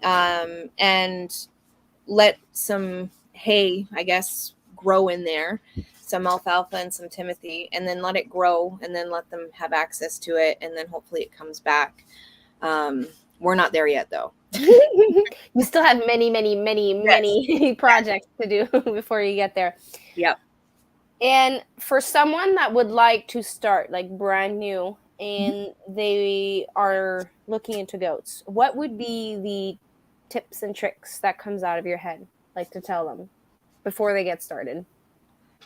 and let some hay, I guess, grow in there, some alfalfa and some timothy, and then let it grow, and then let them have access to it, and then hopefully it comes back. We're not there yet, though. You still have many projects to do before you get there. Yep. And for someone that would like to start, like brand new, and they are looking into goats, what would be the tips and tricks that comes out of your head, like to tell them before they get started?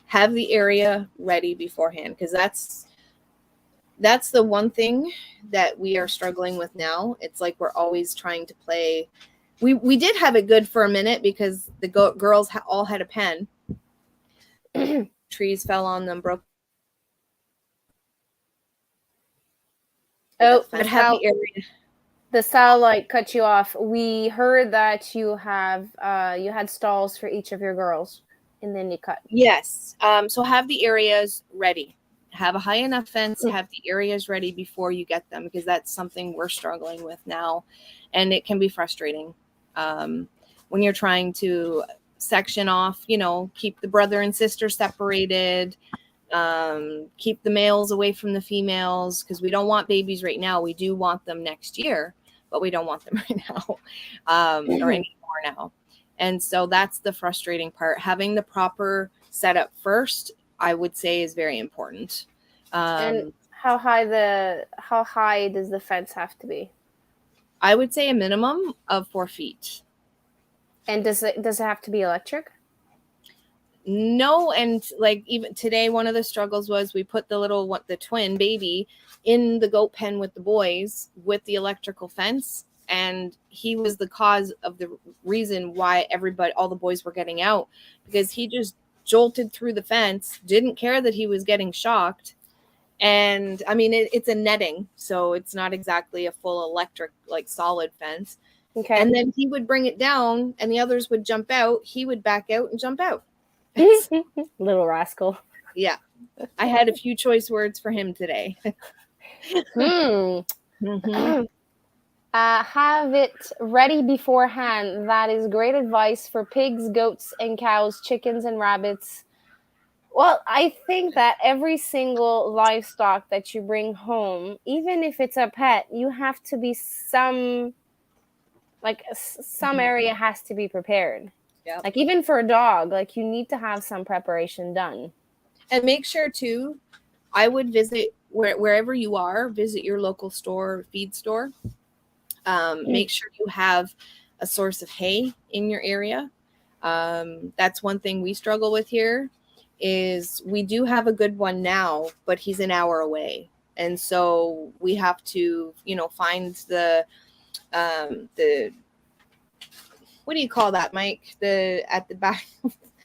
Have the area ready beforehand, because that's the one thing that we are struggling with now. It's like we're always trying to play. We did have it good for a minute because the girls all had a pen. Trees fell on them, broke. Oh, the satellite cut you off. We heard that you had stalls for each of your girls, and then you cut. Yes. So have the areas ready. Have a high enough fence, have the areas ready before you get them, because that's something we're struggling with now. And it can be frustrating when you're trying to section off, keep the brother and sister separated, keep the males away from the females, because we don't want babies right now. We do want them next year, but we don't want them right now or anymore now. And so that's the frustrating part. Having the proper setup first, I would say, is very important. And how high does the fence have to be? I would say a minimum of 4 feet. And does it have to be electric? No, and like even today, one of the struggles was we put the twin baby in the goat pen with the boys with the electrical fence, and he was the cause of the reason why all the boys were getting out, because he just jolted through the fence, didn't care that he was getting shocked. And I mean, it's a netting, so it's not exactly a full electric, like solid fence. Okay. And then he would bring it down and the others would jump out. He would back out and jump out. Little rascal. Yeah. I had a few choice words for him today. Mm-hmm. Have it ready beforehand. That is great advice for pigs, goats, and cows, chickens, and rabbits. Well, I think that every single livestock that you bring home, even if it's a pet, you have to be some area has to be prepared. Yep. Like even for a dog, like you need to have some preparation done. And make sure too, I would visit wherever you are, visit your local store, feed store. Make sure you have a source of hay in your area. That's one thing we struggle with here is we do have a good one now, but he's an hour away. And so we have to, find the what do you call that, Mike? At the back,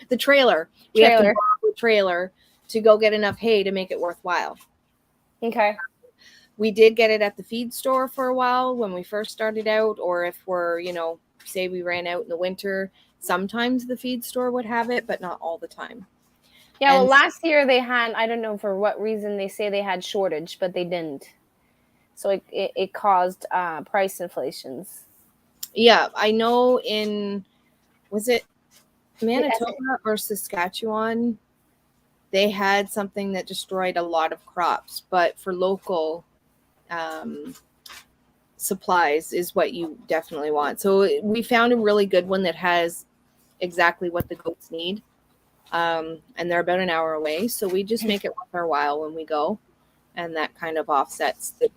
the trailer. We have to borrow the trailer to go get enough hay to make it worthwhile. Okay. We did get it at the feed store for a while when we first started out, or if we're, say we ran out in the winter, sometimes the feed store would have it, but not all the time. Yeah, well, last year they had, I don't know for what reason they say they had shortage, but they didn't. So it caused price inflations. Yeah, I know was it Manitoba or Saskatchewan? They had something that destroyed a lot of crops, but for local supplies is what you definitely want. So we found a really good one that has exactly what the goats need. And they're about an hour away. So we just make it worth our while when we go. And that kind of offsets the.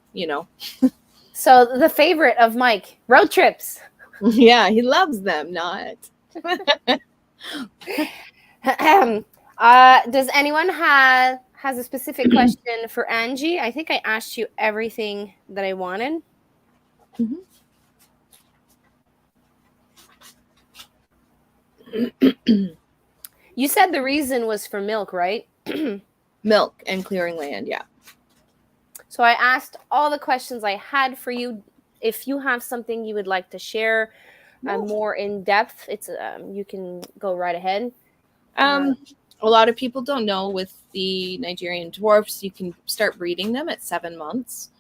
So the favorite of Mike, road trips. Yeah, he loves them, not. Does anyone has a specific question for Angie? I think I asked you everything that I wanted. Mm-hmm. You said the reason was for milk, right? Milk and clearing land, yeah. So I asked all the questions I had for you. If you have something you would like to share more in depth, it's you can go right ahead. A lot of people don't know with the Nigerian dwarfs, you can start breeding them at 7 months.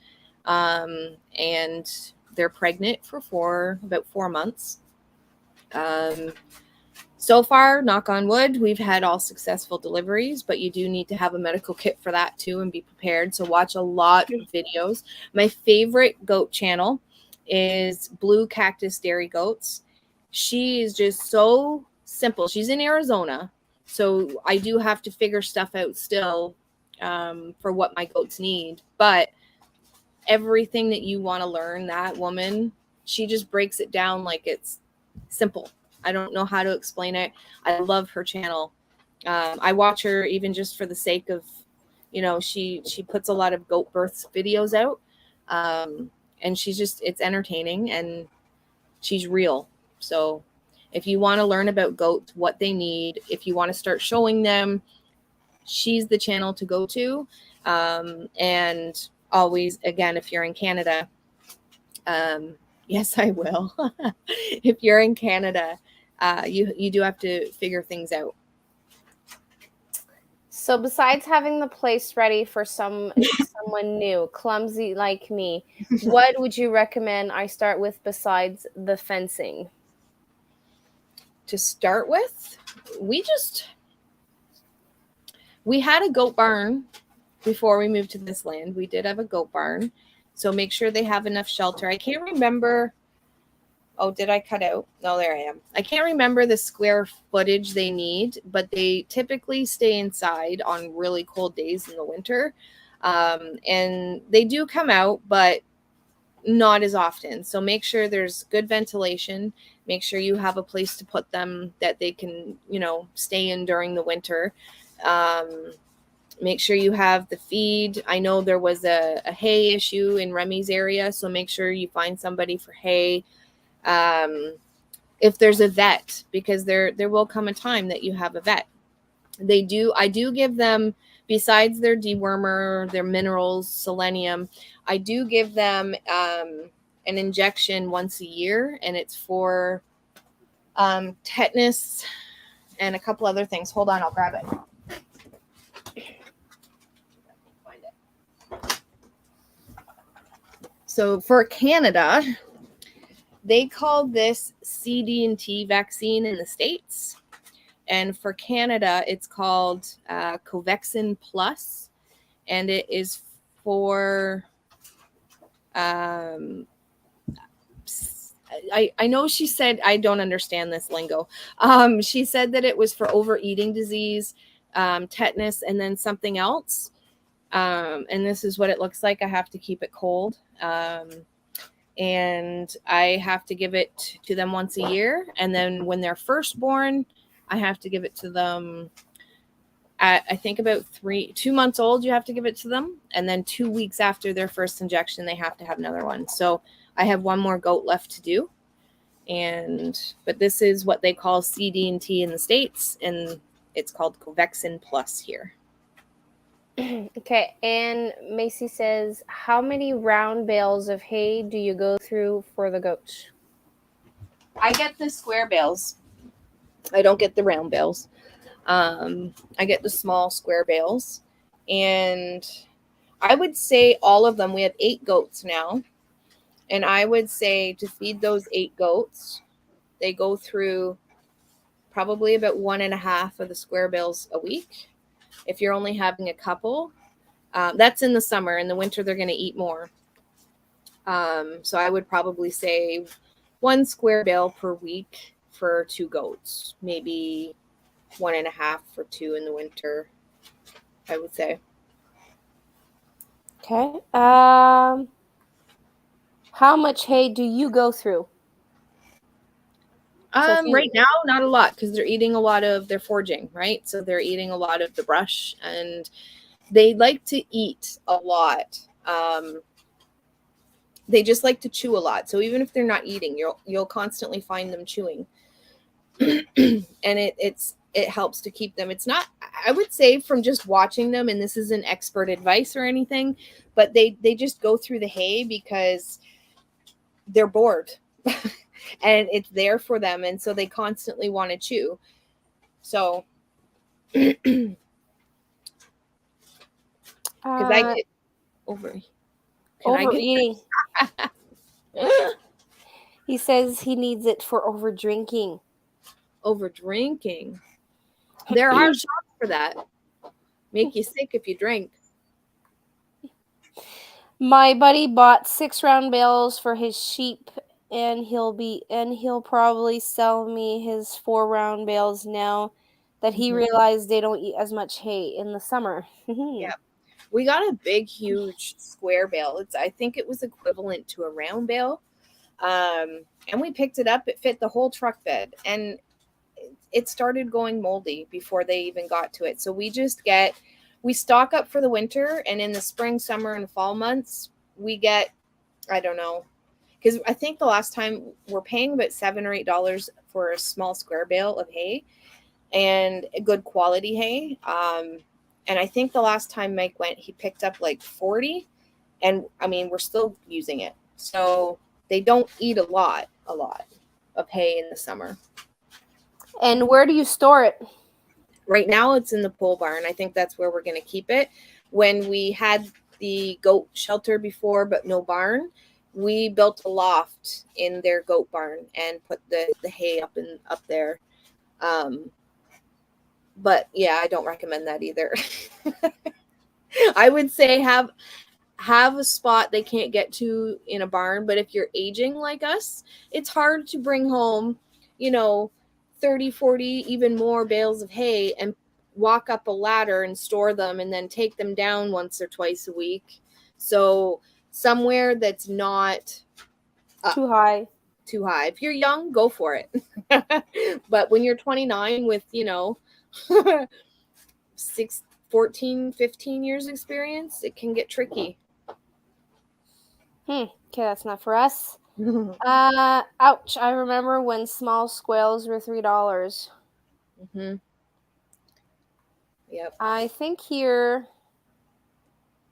And they're pregnant for about 4 months. So far, knock on wood, we've had all successful deliveries, but you do need to have a medical kit for that too and be prepared. So watch a lot of videos. My favorite goat channel is Blue Cactus Dairy Goats. She is just so simple. She's in Arizona, so I do have to figure stuff out still for what my goats need. But everything that you want to learn, that woman, she just breaks it down like it's simple. I don't know how to explain it. I love her channel. I watch her even just for the sake of, she puts a lot of goat births videos out. And it's entertaining and she's real. So if you want to learn about goats, what they need, if you want to start showing them, she's the channel to go to. And always, again, if you're in Canada, yes, I will. If you're in Canada, you do have to figure things out. So besides having the place ready for someone new, clumsy like me, what would you recommend I start with besides the fencing? To start with, we had a goat barn before we moved to this land. We did have a goat barn. So make sure they have enough shelter. I can't remember. Oh, did I cut out? No, there I am. I can't remember the square footage they need, but they typically stay inside on really cold days in the winter. And they do come out, but not as often. So make sure there's good ventilation. Make sure you have a place to put them that they can, stay in during the winter. Make sure you have the feed. I know there was a hay issue in Remy's area, so make sure you find somebody for hay. If there's a vet, because there will come a time that you have a vet. I do give them, besides their dewormer, their minerals, selenium, I do give them an injection once a year, and it's for tetanus and a couple other things. Hold on, I'll grab it. So for Canada, they call this CD&T vaccine in the States. And for Canada, it's called Covexin Plus. And it is for... I know she said, I don't understand this lingo. She said that it was for overeating disease, tetanus, and then something else. And this is what it looks like. I have to keep it cold. And I have to give it to them once a year. And then when they're first born, I have to give it to them at, I think, about 2 months old, you have to give it to them. And then 2 weeks after their first injection, they have to have another one. So I have one more goat left to do. But this is what they call CD&T in the States, and it's called Covexin Plus here. Okay, and Macy says, how many round bales of hay do you go through for the goats? I get the square bales. I don't get the round bales. I get the small square bales. And I would say all of them, we have 8 goats now. And I would say to feed those 8 goats, they go through probably about 1.5 of the square bales a week. If you're only having a couple, that's in the summer. In the winter, they're going to eat more. So I would probably say 1 square bale per week for 2 goats, maybe 1.5 for 2 in the winter, I would say. Okay. How much hay do you go through? Right now, not a lot, because they're foraging, right? So they're eating a lot of the brush, and they like to eat a lot. They just like to chew a lot. So even if they're not eating, you'll constantly find them chewing. And it helps to keep them. It's not, I would say, from just watching them, and this isn't expert advice or anything, but they just go through the hay because they're bored. And it's there for them, and so they constantly want to chew. So because I get overeating. He says he needs it for over drinking. Over drinking. There are shots for that. Make you sick if you drink. My buddy bought 6 round bales for his sheep, and he'll probably sell me his 4 round bales now that he realized they don't eat as much hay in the summer. Yeah. We got a big, huge square bale. I think it was equivalent to a round bale. And we picked it up. It fit the whole truck bed, and it started going moldy before they even got to it. So we stock up for the winter, and in the spring, summer, and fall months, we get, I don't know, because I think the last time we're paying about $7 or $8 for a small square bale of hay, and a good quality hay. And I think the last time Mike went, he picked up like 40, and I mean, we're still using it. So they don't eat a lot of hay in the summer. And where do you store it? Right now it's in the pole barn. I think that's where we're going to keep it. When we had the goat shelter before, but no barn, we built a loft in their goat barn and put the hay up there. But yeah, I don't recommend that either. I would say have a spot they can't get to in a barn. But if you're aging like us, it's hard to bring home, 30, 40, even more bales of hay and walk up a ladder and store them and then take them down once or twice a week. So somewhere that's not too high. If you're young, go for it. But when you're 29 with, 14, 15 years experience, it can get tricky. Okay, that's not for us. Ouch. I remember when small squales were $3. Yep. I think here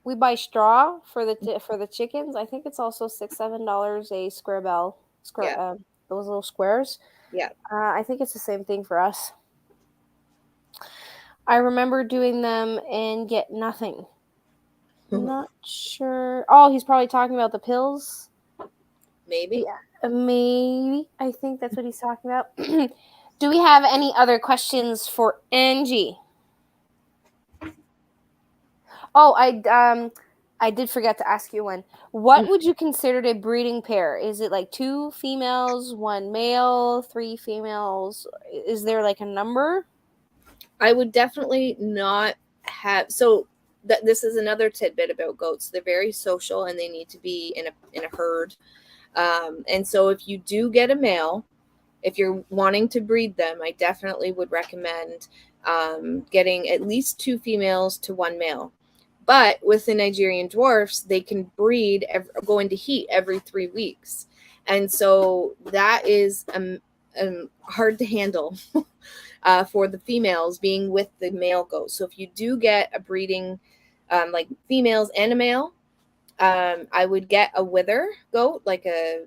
we buy straw for the chickens. I think it's also $6-7 a square bell. Those little squares. Yeah. I think it's the same thing for us. I remember doing them and get nothing. Not sure. Oh, he's probably talking about the pills. Maybe. Yeah, maybe. I think that's what he's talking about. Do we have any other questions for Angie? Oh, I did forget to ask you one. What would you consider a breeding pair? Is it like 2 females, 1 male, 3 females? Is there like a number? I would definitely not have. So this is another tidbit about goats. They're very social and they need to be in a herd. And so if you do get a male, if you're wanting to breed them, I definitely would recommend getting at least 2 females to 1 male. But with the Nigerian dwarfs, they can breed, go into heat every 3 weeks. And so that is hard to handle for the females being with the male goats. So if you do get a breeding, like females and a male, I would get a wither goat, like a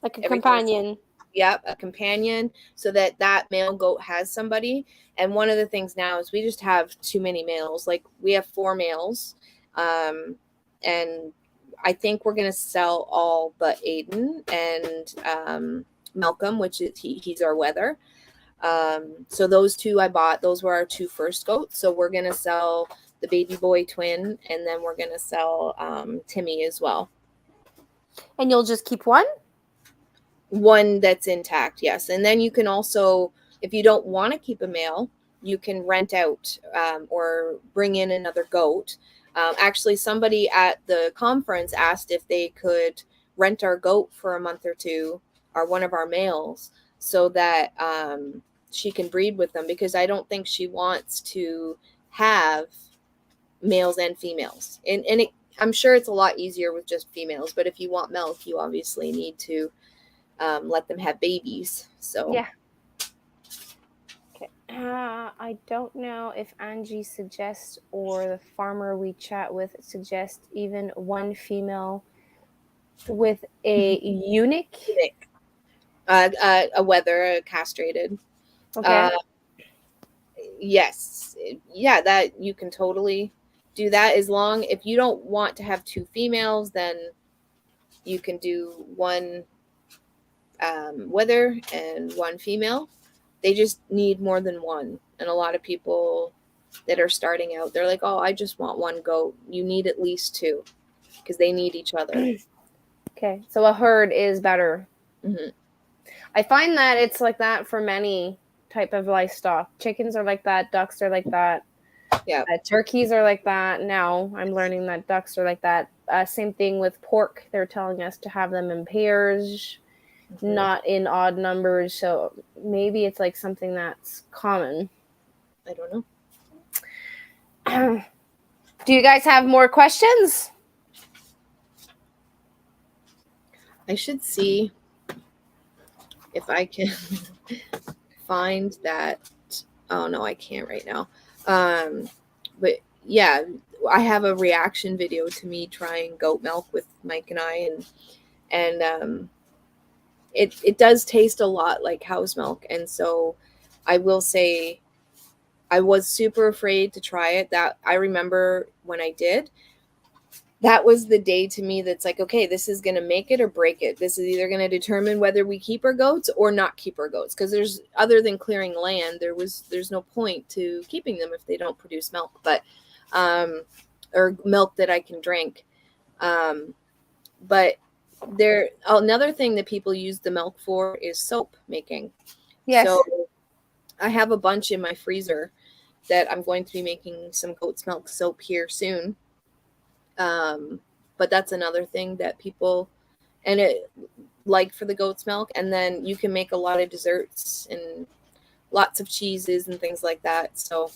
companion. Yep, a companion, so that male goat has somebody. And one of the things now is we just have too many males. Like we have 4 males, and I think we're gonna sell all but Aiden and Malcolm, which is he's our wether. So those 2 I bought. Those were our 2 first goats. So we're gonna sell the baby boy twin, and then we're gonna sell Timmy as well. And you'll just keep one? One that's intact, yes. And then you can also, if you don't want to keep a male, you can rent out or bring in another goat. Actually, somebody at the conference asked if they could rent our goat for a month or 2, or one of our males, so that she can breed with them, because I don't think she wants to have males and females. And I'm sure it's a lot easier with just females, but if you want milk, you obviously need to let them have babies. So yeah. Okay. I don't know if Angie suggests or the farmer we chat with suggests even 1 female with a eunuch. A wether, a castrated. Okay. Yes. Yeah, that you can totally do that. As long, if you don't want to have 2 females, then you can do 1 wether and 1 female. They just need more than 1. And a lot of people that are starting out, they're like, oh, I just want 1 goat. You need at least 2, because they need each other. Okay, so a herd is better. Mm-hmm. I find that it's like that for many type of livestock. Chickens are like that. Ducks are like that. Yeah. Turkeys are like that. Now I'm learning that ducks are like that. Same thing with pork. They're telling us to have them in pairs, not in odd numbers. So maybe it's like something that's common. I don't know. Do you guys have more questions? I should see if I can find that. Oh no, I can't right now. But yeah, I have a reaction video to me trying goat milk with Mike and I, and it does taste a lot like cow's milk. And so I will say I was super afraid to try it. That I remember when I did, that was the day to me that's like, okay, this is going to make it or break it. This is either going to determine whether we keep our goats or not keep our goats. Because there's, other than clearing land, there's no point to keeping them if they don't produce milk, but or milk that I can drink. But there, another thing that people use the milk for is soap making. Yes. So I have a bunch in my freezer that I'm going to be making some goat's milk soap here soon. But that's another thing that people, and it like for the goat's milk. And then you can make a lot of desserts and lots of cheeses and things like that. So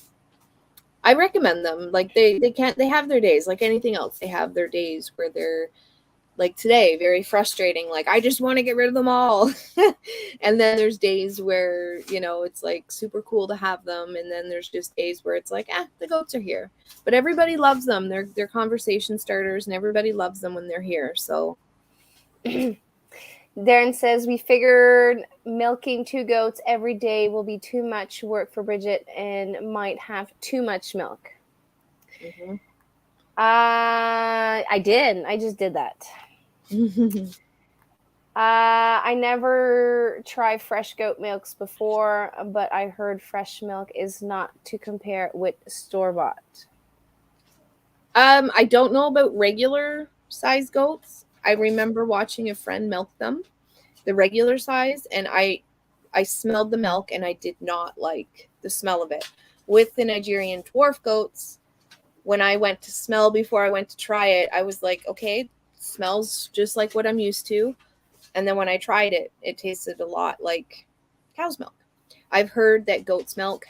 I recommend them. Like they have their days like anything else. They have their days where they're like today, very frustrating. Like, I just want to get rid of them all. And then there's days where, you know, it's like super cool to have them. And then there's just days where it's like, the goats are here. But everybody loves them. They're conversation starters and everybody loves them when they're here. So Darren says, we figured milking 2 goats every day will be too much work for Bridget and might have too much milk. Mm-hmm. I did. I just did that. I never tried fresh goat milks before, but I heard fresh milk is not to compare with store-bought. I don't know about regular size goats. I remember watching a friend milk them, the regular size, and I smelled the milk and I did not like the smell of it. With the Nigerian dwarf goats, when I went to smell before I went to try it, I was like, okay, smells just like what I'm used to. And then when I tried it, it tasted a lot like cow's milk. I've heard that goat's milk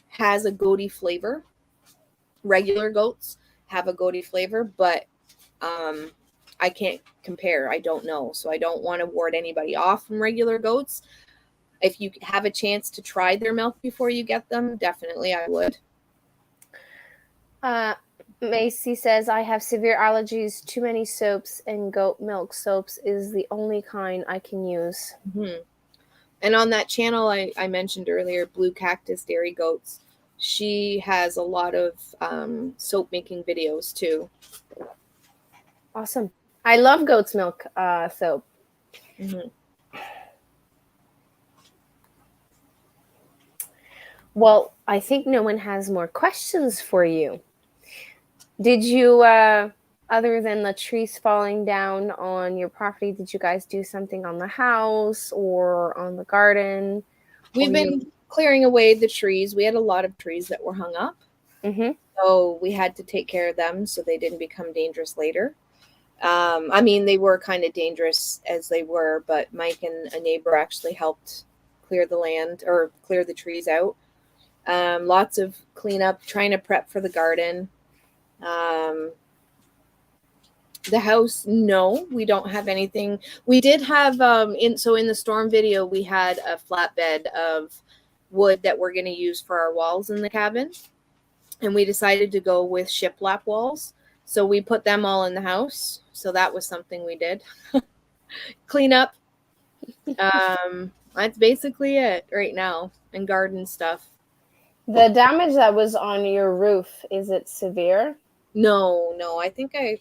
has a goaty flavor. Regular goats have a goaty flavor, but I can't compare. I don't know. So I don't want to ward anybody off from regular goats. If you have a chance to try their milk before you get them, definitely I would. Macy says, I have severe allergies. Too many soaps, and goat milk soaps is the only kind I can use. Mm-hmm. And on that channel I mentioned earlier, Blue Cactus Dairy Goats, she has a lot of soap making videos too. Awesome. I love goat's milk soap. Mm-hmm. Well, I think no one has more questions for you. Did you, other than the trees falling down on your property, did you guys do something on the house or on the garden? We've been clearing away the trees. We had a lot of trees that were hung up. Mm-hmm. So we had to take care of them so they didn't become dangerous later. I mean, they were kind of dangerous as they were, but Mike and a neighbor actually helped clear the land or clear the trees out. Lots of cleanup, trying to prep for the garden. The house, no, we don't have anything. We did have in the storm video, we had a flatbed of wood that we're going to use for our walls in the cabin, and we decided to go with shiplap walls. So we put them all in the house. So that was something we did. Clean up. That's basically it right now, and garden stuff. The damage that was on your roof, is it severe? No, I think I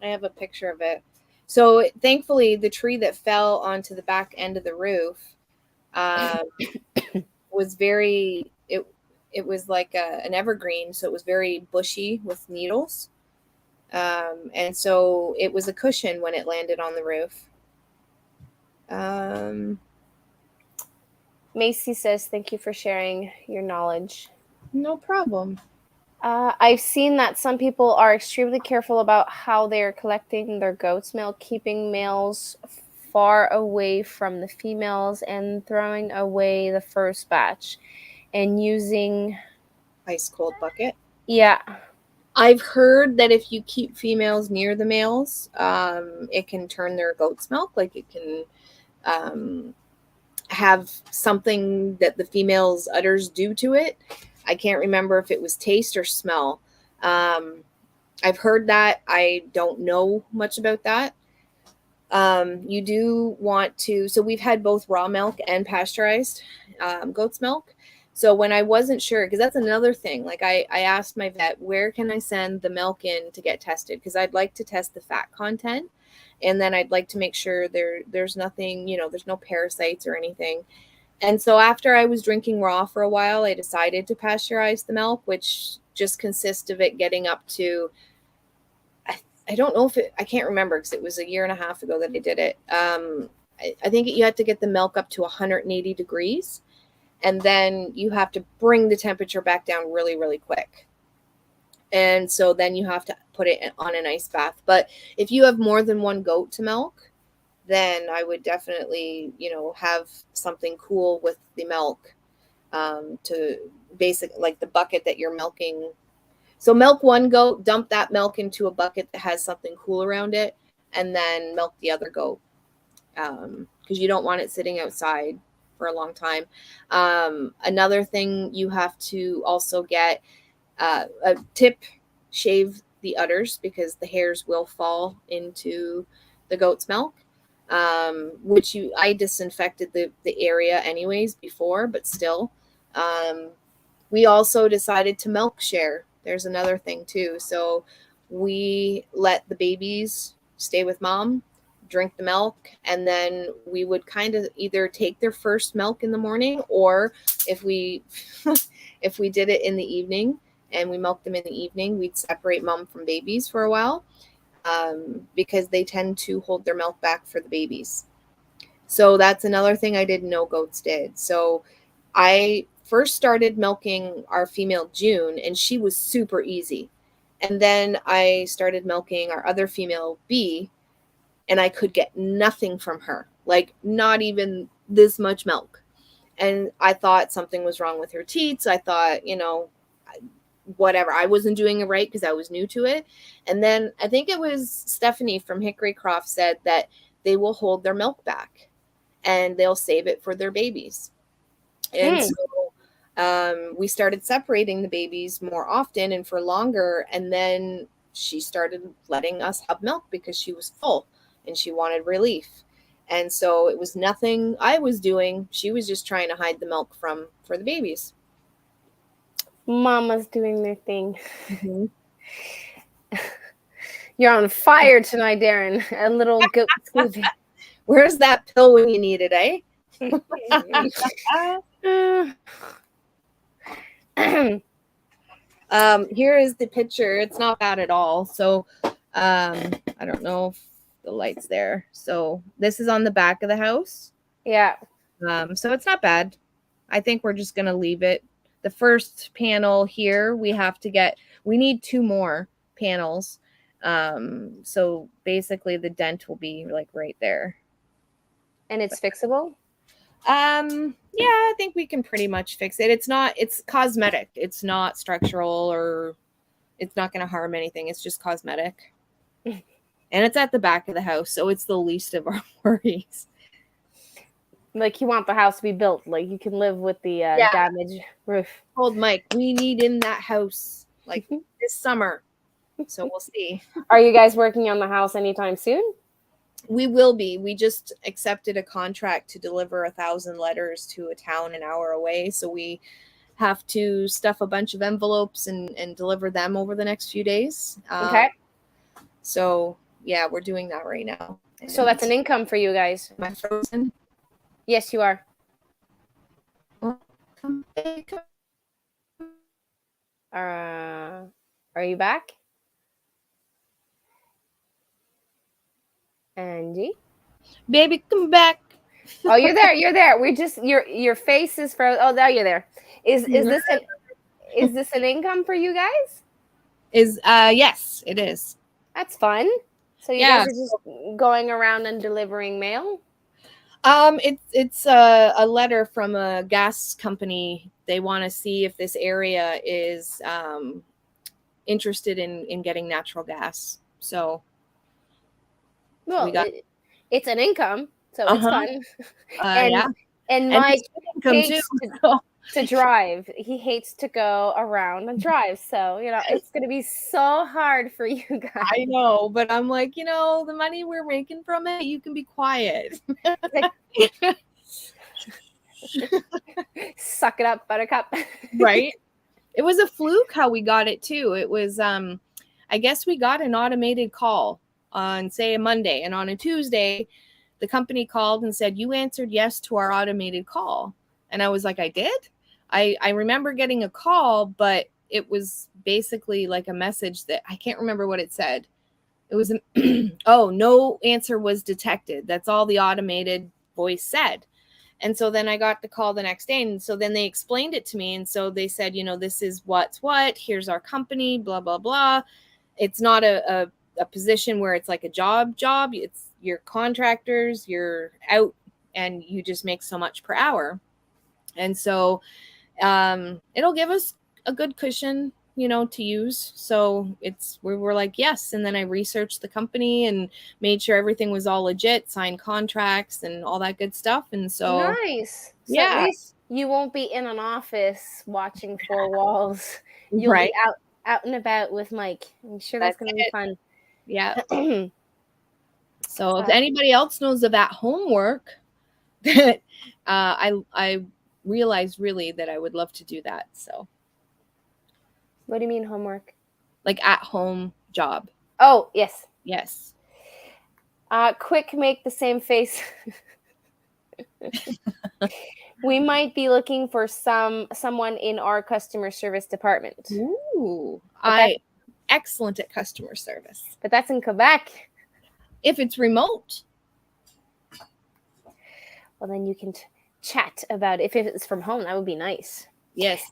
have a picture of it. So thankfully, the tree that fell onto the back end of the roof was very, it was like an evergreen. So it was very bushy with needles. And so it was a cushion when it landed on the roof. Macy says, thank you for sharing your knowledge. No problem. I've seen that some people are extremely careful about how they're collecting their goat's milk, keeping males far away from the females and throwing away the first batch and using ice cold bucket. Yeah. I've heard that if you keep females near the males, it can turn their goat's milk. Like it can have something that the female's udders do to it. I can't remember if it was taste or smell. I've heard that. I don't know much about that. You do want to, so we've had both raw milk and pasteurized goat's milk. So when I wasn't sure, because that's another thing, like I asked my vet, where can I send the milk in to get tested? Because I'd like to test the fat content. And then I'd like to make sure there's nothing, there's no parasites or anything. And so after I was drinking raw for a while, I decided to pasteurize the milk, which just consists of it getting up to, I don't know if I can't remember because it was a year and a half ago that I did it. I think you had to get the milk up to 180 degrees. And then you have to bring the temperature back down really, really quick. And so then you have to put it on an ice bath. But if you have more than one goat to milk, then I would definitely, have something cool with the milk to like the bucket that you're milking. So milk one goat, dump that milk into a bucket that has something cool around it, and then milk the other goat because you don't want it sitting outside for a long time. Another thing you have to also get a tip, shave the udders because the hairs will fall into the goat's milk. Which I disinfected the area anyways before, but still. We also decided to milk share There's another thing too. So we let the babies stay with mom, drink the milk, and then we would kind of either take their first milk in the morning, or if we if we did it in the evening and we milked them in the evening, we'd separate mom from babies for a while, because they tend to hold their milk back for the babies. So that's another thing I didn't know goats did. So I first started milking our female June, and she was super easy. And then I started milking our other female B, and I could get nothing from her, like not even this much milk. And I thought something was wrong with her teats. I thought, whatever, I wasn't doing it right because I was new to it. And then I think it was Stephanie from Hickory Croft said that they will hold their milk back and they'll save it for their babies. And so we started separating the babies more often and for longer. And then she started letting us have milk because she was full and she wanted relief. And so it was nothing I was doing. She was just trying to hide the milk for the babies. Mama's doing their thing. Mm-hmm. You're on fire tonight, Darren. A little goat Scooby. Where's that pill when you need it, eh? Here is the picture. It's not bad at all. So I don't know if the light's there. So this is on the back of the house. Yeah. So it's not bad. I think we're just gonna leave it. The first panel here, we need 2 more panels. So basically the dent will be like right there. And it's fixable? Yeah, I think we can pretty much fix it. It's cosmetic. It's not structural, or it's not going to harm anything. It's just cosmetic. And it's at the back of the house, so it's the least of our worries. Like, you want the house to be built. Like, you can live with the damaged roof. Told Mike, we need in that house like this summer. So we'll see. Are you guys working on the house anytime soon? We will be. We just accepted a contract to deliver 1,000 letters to a town an hour away. So we have to stuff a bunch of envelopes and deliver them over the next few days. Okay. So yeah, we're doing that right now. So that's an income for you guys. Am I frozen? Yes, you are. Are you back? Angie? Baby, come back. Oh, you're there. You're there. We just your face is frozen. Oh, now you're there. Is this an income for you guys? Yes, it is. That's fun. So you guys are just going around and delivering mail? It's a letter from a gas company. They want to see if this area is interested in getting natural gas. So well, it's an income, so it's fun. And Mike hates to drive. He hates to go around and drive. So, it's going to be so hard for you guys. I know, but I'm like, the money we're making from it, you can be quiet. Suck it up, buttercup. Right? It was a fluke how we got it too. It was, I guess we got an automated call on, say, a Monday, and on a Tuesday, the company called and said, you answered yes to our automated call. And I was like, I did? I remember getting a call, but it was basically like a message that I can't remember what it said. It was, no answer was detected. That's all the automated voice said. And so then I got the call the next day. And so then they explained it to me. And so they said, this is what's what. Here's our company, blah, blah, blah. It's not a position where it's like a job. It's your contractors, you're out and you just make so much per hour. And so it'll give us a good cushion, to use. So we were like, yes. And then I researched the company and made sure everything was all legit, signed contracts and all that good stuff. And so nice. So at least you won't be in an office watching 4 walls. You'll be out and about with Mike. I'm sure that's going to be fun. Yeah. So if anybody else knows of at home work, that I realized really that I would love to do that. So What do you mean homework? Like at home job. Oh, yes. Yes. Quick, make the same face. We might be looking for someone in our customer service department. Ooh, But excellent at customer service. But that's in Quebec. If it's remote. Well, then you can chat about it. If it's from home, that would be nice. Yes.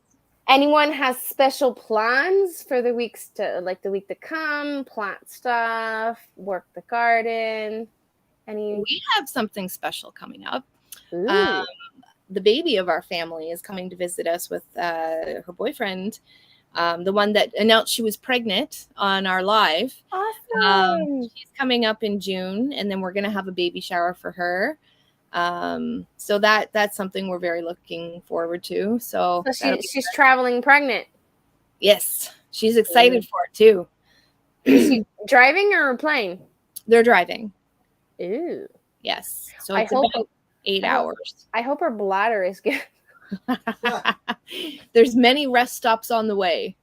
Anyone has special plans for the week to come? Plant stuff, work the garden. We have something special coming up. Ooh. The baby of our family is coming to visit us with her boyfriend, the one that announced she was pregnant on our live. Awesome. She's coming up in June, and then we're going to have a baby shower for her. So that's something we're very looking forward to. So she's traveling pregnant. Yes, she's excited for it too. Is she driving or plane? They're driving. Ooh. Yes. So it's about 8 hours. I hope her bladder is good. There's many rest stops on the way.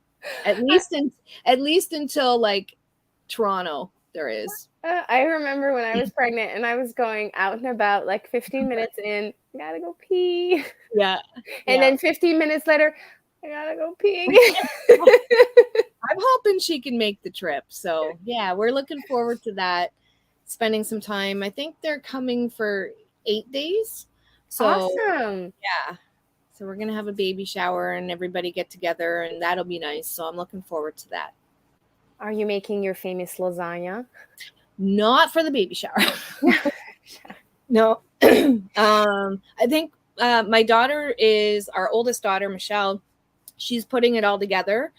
At least until like Toronto there is. I remember when I was pregnant and I was going out and about, like 15 minutes in, I gotta go pee. Yeah. And then 15 minutes later, I gotta go pee again. I'm hoping she can make the trip. So yeah, we're looking forward to that. Spending some time. I think they're coming for 8 days. So awesome. Yeah. So we're gonna have a baby shower and everybody get together, and that'll be nice. So I'm looking forward to that. Are you making your famous lasagna? Not for the baby shower. No. I think my daughter is our oldest daughter, Michelle. She's putting it all together.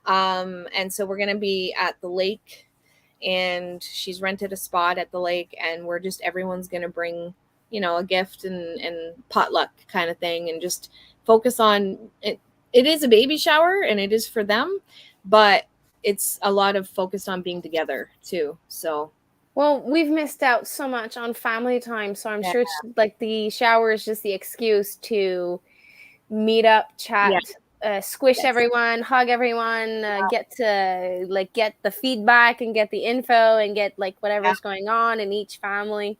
And so we're gonna be at the lake, and she's rented a spot at the lake, and everyone's gonna bring, a gift and potluck kind of thing, and just focus on it. It is a baby shower and it is for them, but it's a lot of focused on being together too. So, well, we've missed out so much on family time. So I'm sure like the shower is just the excuse to meet up, chat, squish everyone, hug everyone, get the feedback and get the info and get like whatever's going on in each family.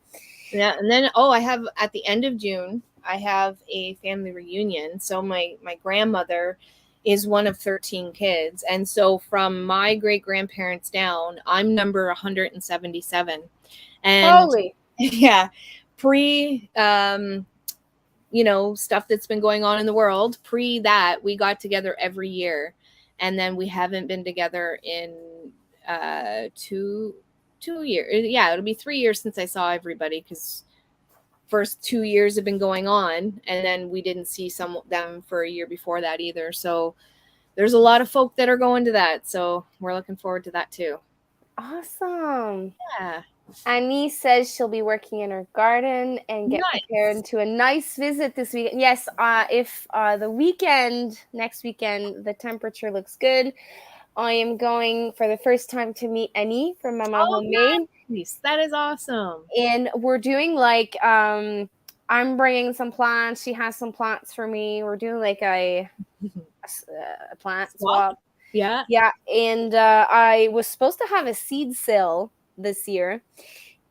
Yeah. And then, I have at the end of June, I have a family reunion. So my grandmother is one of 13 kids. And so from my great grandparents down, I'm number 177. And holy. Yeah, pre, stuff that's been going on in the world, pre that, we got together every year. And then we haven't been together in 2 years. Yeah, it'll be 3 years since I saw everybody, because first 2 years have been going on, and then we didn't see them for a year before that either. So there's a lot of folk that are going to that. So we're looking forward to that too. Awesome. Yeah. Annie says she'll be working in her garden and get prepared to a nice visit this weekend. Yes, if next weekend, the temperature looks good, I am going for the first time to meet Annie from Mama Homemade. Nice. That is awesome. And we're doing like, I'm bringing some plants. She has some plants for me. We're doing like a plant swap. Yeah. Yeah. And I was supposed to have a seed sale this year,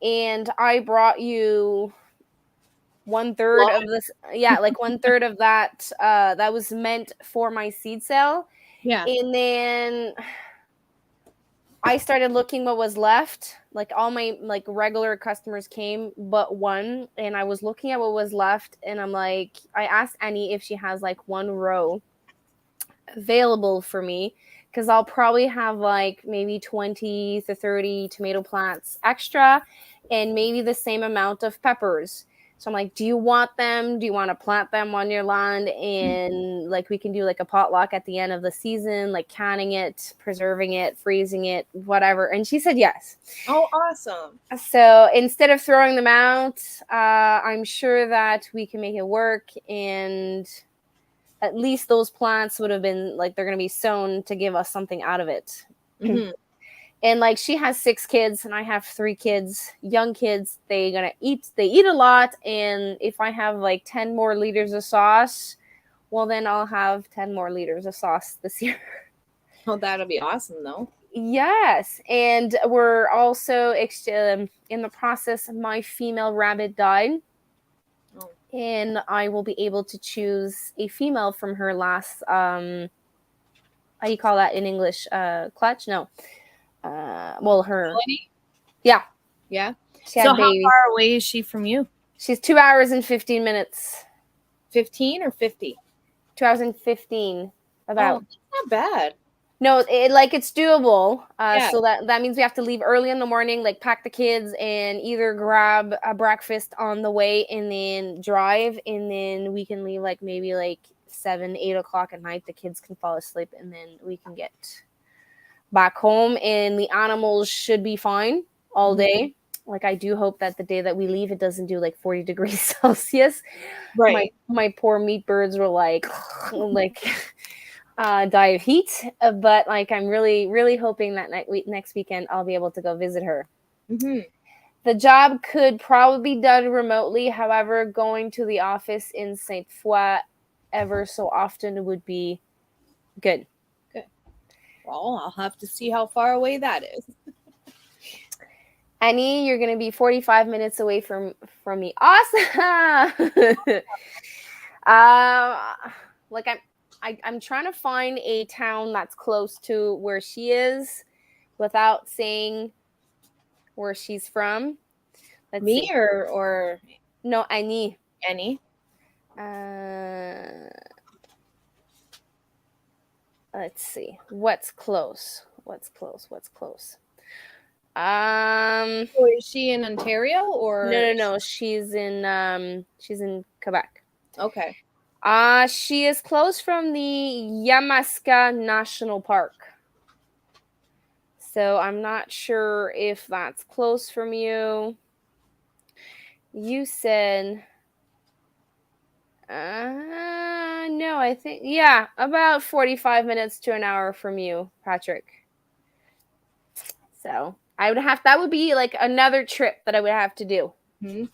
and I brought you 1/3 of this. Yeah, like 1/3 of that. That was meant for my seed sale. Yeah. And then I started looking what was left. Like all my like regular customers came but one, and I was looking at what was left, and I'm like, I asked Annie if she has like 1 row available for me, because I'll probably have like maybe 20 to 30 tomato plants extra and maybe the same amount of peppers. So I'm like, do you want them? Do you want to plant them on your land? And like we can do like a potluck at the end of the season, like canning it, preserving it, freezing it, whatever. And she said yes. Oh, awesome. So instead of throwing them out, I'm sure that we can make it work. And at least those plants would have been like, they're going to be sown to give us something out of it. Mm-hmm. And like she has 6 kids and I have 3 kids, young kids. They eat a lot. And if I have like 10 more liters of sauce, well, then I'll have 10 more liters of sauce this year. Oh, that'll be awesome, though. Yes, and we're also in the process. My female rabbit died, Oh. and I will be able to choose a female from her last. How do you call that in English? Clutch? No. Well, her. Melanie? Yeah. Yeah. She had So how baby. far away is she from you? She's 2 hours and 15 minutes. 15 or 50? 2 hours and 15. About. Oh, that's not bad. No, it's doable. Yeah. So that means we have to leave early in the morning, like pack the kids and either grab a breakfast on the way and then drive, and then we can leave like maybe like 7, 8 o'clock at night. The kids can fall asleep, and then we can get back home, and the animals should be fine all day. Like, I do hope that the day that we leave, it doesn't do like 40 degrees Celsius. Right. My poor meat birds were like die of heat, but like I'm really hoping that next weekend I'll be able to go visit her. Mm-hmm. The job could probably be done remotely. However, going to the office in Sainte Foy ever so often would be good. Well, I'll have to see how far away that is. Annie, you're gonna be 45 minutes away from me. Awesome. Like I'm trying to find a town that's close to where she is without saying where she's from. Let's Me see. or No, Annie. Annie? Let's see. What's close? So is she in Ontario or No. She's in Quebec. Okay. She is close from the Yamaska National Park. So I'm not sure if that's close from you. You said no, I think about 45 minutes to an hour from you, Patrick. So that would be like another trip that I would have to do. Mm-hmm.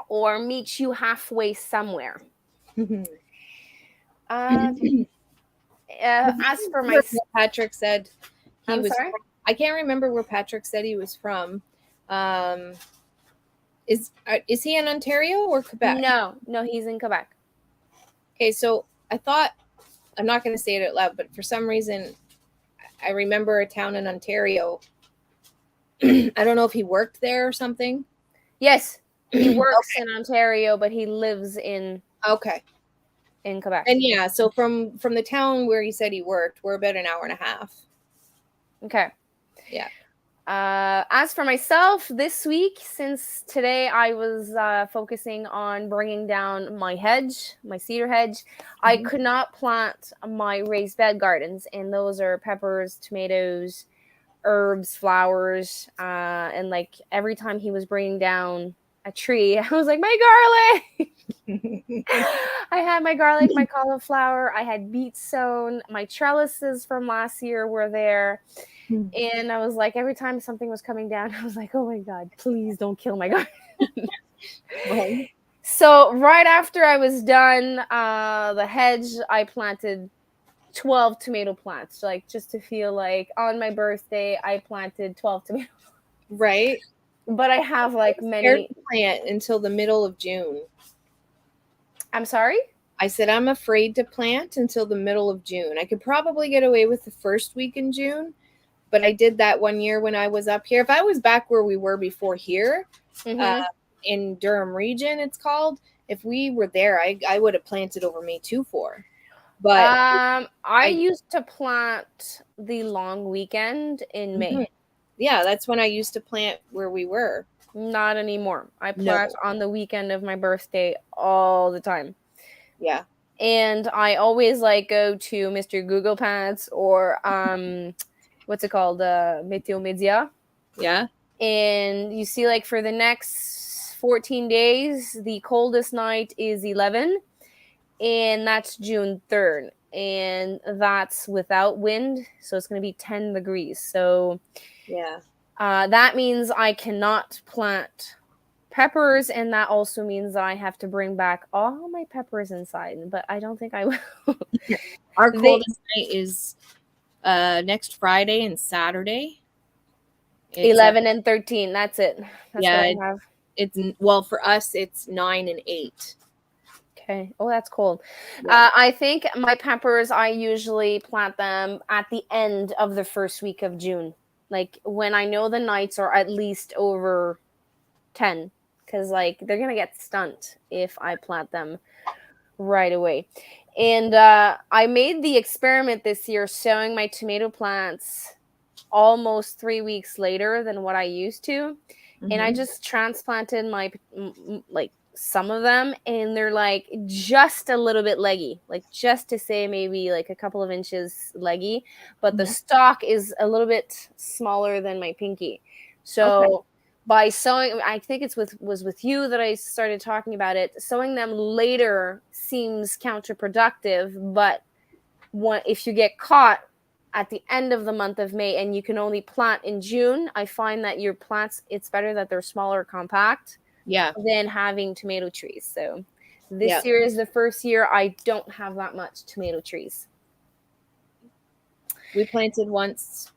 Or meet you halfway somewhere. As for my Patrick said he was sorry? I can't remember where Patrick said he was from. Is he in Ontario or Quebec? No, he's in Quebec. Okay, so I thought, I'm not going to say it out loud, but for some reason I remember a town in Ontario. I don't know if he worked there or something. Yes, he works in Ontario, but he lives in Quebec. And yeah, so from the town where he said he worked, we're about an hour and a half. Okay. Yeah. As for myself, this week, since today I was focusing on bringing down my cedar hedge, I could not plant my raised bed gardens, and those are peppers, tomatoes, herbs, flowers, and like every time he was bringing down a tree, I was like, my garlic. I had my garlic, my cauliflower, I had beets sown, my trellises from last year were there. And I was like, every time something was coming down, I was like, oh my God, please don't kill my garden. Right. So right after I was done the hedge, I planted 12 tomato plants, like just to feel like on my birthday, I planted 12 tomatoes. Right. But I have like many. Plant until the middle of June. I'm sorry? I said, I'm afraid to plant until the middle of June. I could probably get away with the first week in June. But I did that one year when I was up here. If I was back where we were before here, in Durham region, it's called. If we were there, I would have planted over May 2-4. But I used to plant the long weekend in May. Yeah, that's when I used to plant where we were. Not anymore. I plant on the weekend of my birthday all the time. Yeah. And I always like go to Mr. Google Pants or what's it called? Meteo Media. Yeah. And you see, like, for the next 14 days, the coldest night is 11. And that's June 3rd. And that's without wind. So it's going to be 10 degrees. So yeah. That means I cannot plant peppers, and that also means that I have to bring back all my peppers inside, but I don't think I will. Our coldest night is next Friday and Saturday. It's 11 and 13. That's it. That's what I have. It's well, for us, it's 9 and 8. Okay. Oh, that's cold. Yeah. I think my peppers, I usually plant them at the end of the first week of June. Like when I know the nights are at least over 10. Because like they're going to get stunt if I plant them right away. And I made the experiment this year sowing my tomato plants almost 3 weeks later than what I used to. And I just transplanted my like some of them, and they're like just a little bit leggy, like just to say maybe like a couple of inches leggy, but the stalk is a little bit smaller than my pinky. So by sowing, I think it was with you that I started talking about it. Sowing them later seems counterproductive, but if you get caught at the end of the month of May and you can only plant in June, I find that your plants, it's better that they're smaller, compact, than having tomato trees. So this year is the first year I don't have that much tomato trees. We planted once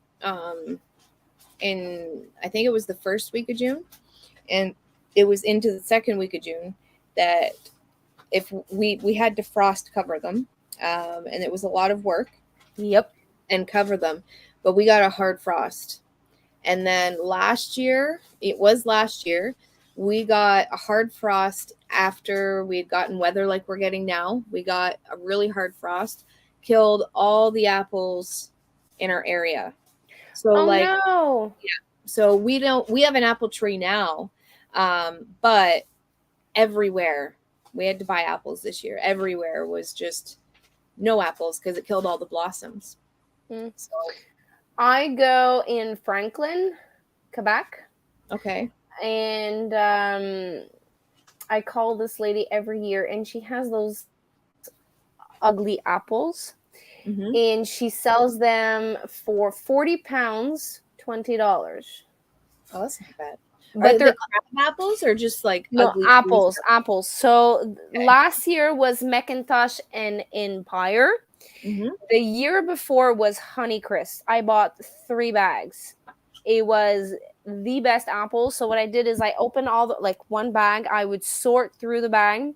in, I think it was the first week of June, and it was into the second week of June that if we had to frost cover them, and it was a lot of work. Yep. And cover them, but we got a hard frost. And then last year, we got a hard frost after we had gotten weather like we're getting now. We got a really hard frost, killed all the apples in our area. So so we have an apple tree now, but everywhere we had to buy apples this year. Everywhere was just no apples because it killed all the blossoms. So I go in Franklin, Quebec. Okay. And I call this lady every year, and she has those ugly apples. And she sells them for 40 pounds, $20. Oh, that's not bad. But they're crab apples or just like ugly apples. So last year was Macintosh and Empire. The year before was Honeycrisp. I bought 3 bags. It was the best apples. So what I did is I opened one bag. I would sort through the bag.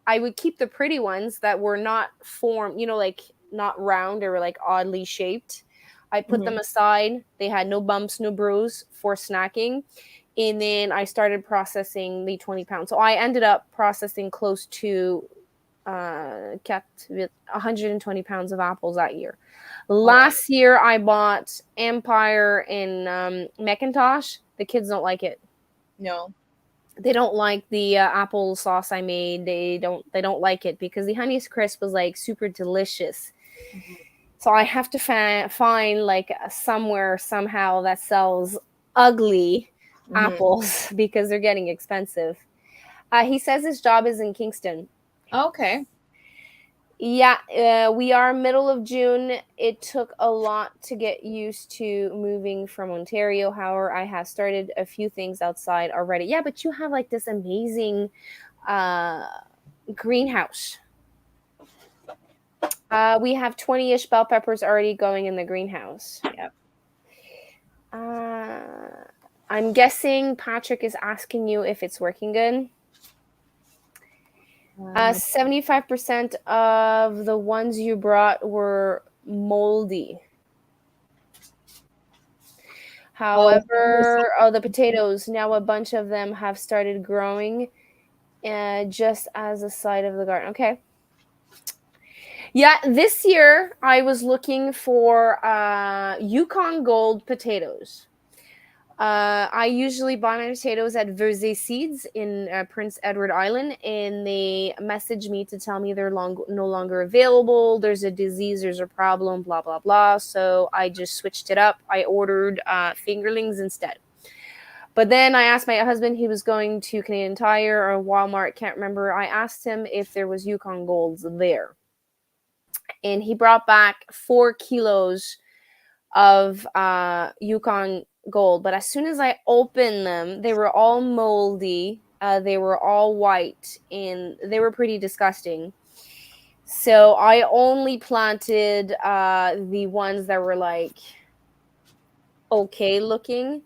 I would keep the pretty ones that were not formed, like not round or like oddly shaped. I put them aside. They had no bumps, no bruise for snacking. And then I started processing the 20 pounds. So I ended up processing close to 120 pounds of apples that year. Last year I bought Empire and Macintosh. The kids don't like it. No, they don't like the apple sauce I made. They don't like it because the Honeycrisp was like super delicious. So I have to find like somewhere somehow that sells ugly apples because they're getting expensive. He says his job is in Kingston. Okay. Yeah, we are middle of June. It took a lot to get used to moving from Ontario. However, I have started a few things outside already. Yeah, but you have like this amazing greenhouse. We have 20-ish bell peppers already going in the greenhouse. Yep. I'm guessing Patrick is asking you if it's working good. 75% of the ones you brought were moldy. However, the potatoes, now a bunch of them have started growing just as a side of the garden. Okay. Yeah, this year I was looking for Yukon Gold potatoes. I usually buy my potatoes at Versey Seeds in Prince Edward Island, and they message me to tell me they're no longer available. There's a disease, there's a problem, blah, blah, blah. So I just switched it up. I ordered fingerlings instead. But then I asked my husband, he was going to Canadian Tire or Walmart, can't remember. I asked him if there was Yukon Golds there. And he brought back 4 kilos of Yukon Gold, but as soon as I opened them, they were all moldy They were all white and they were pretty disgusting. So I only planted the ones that were like okay looking.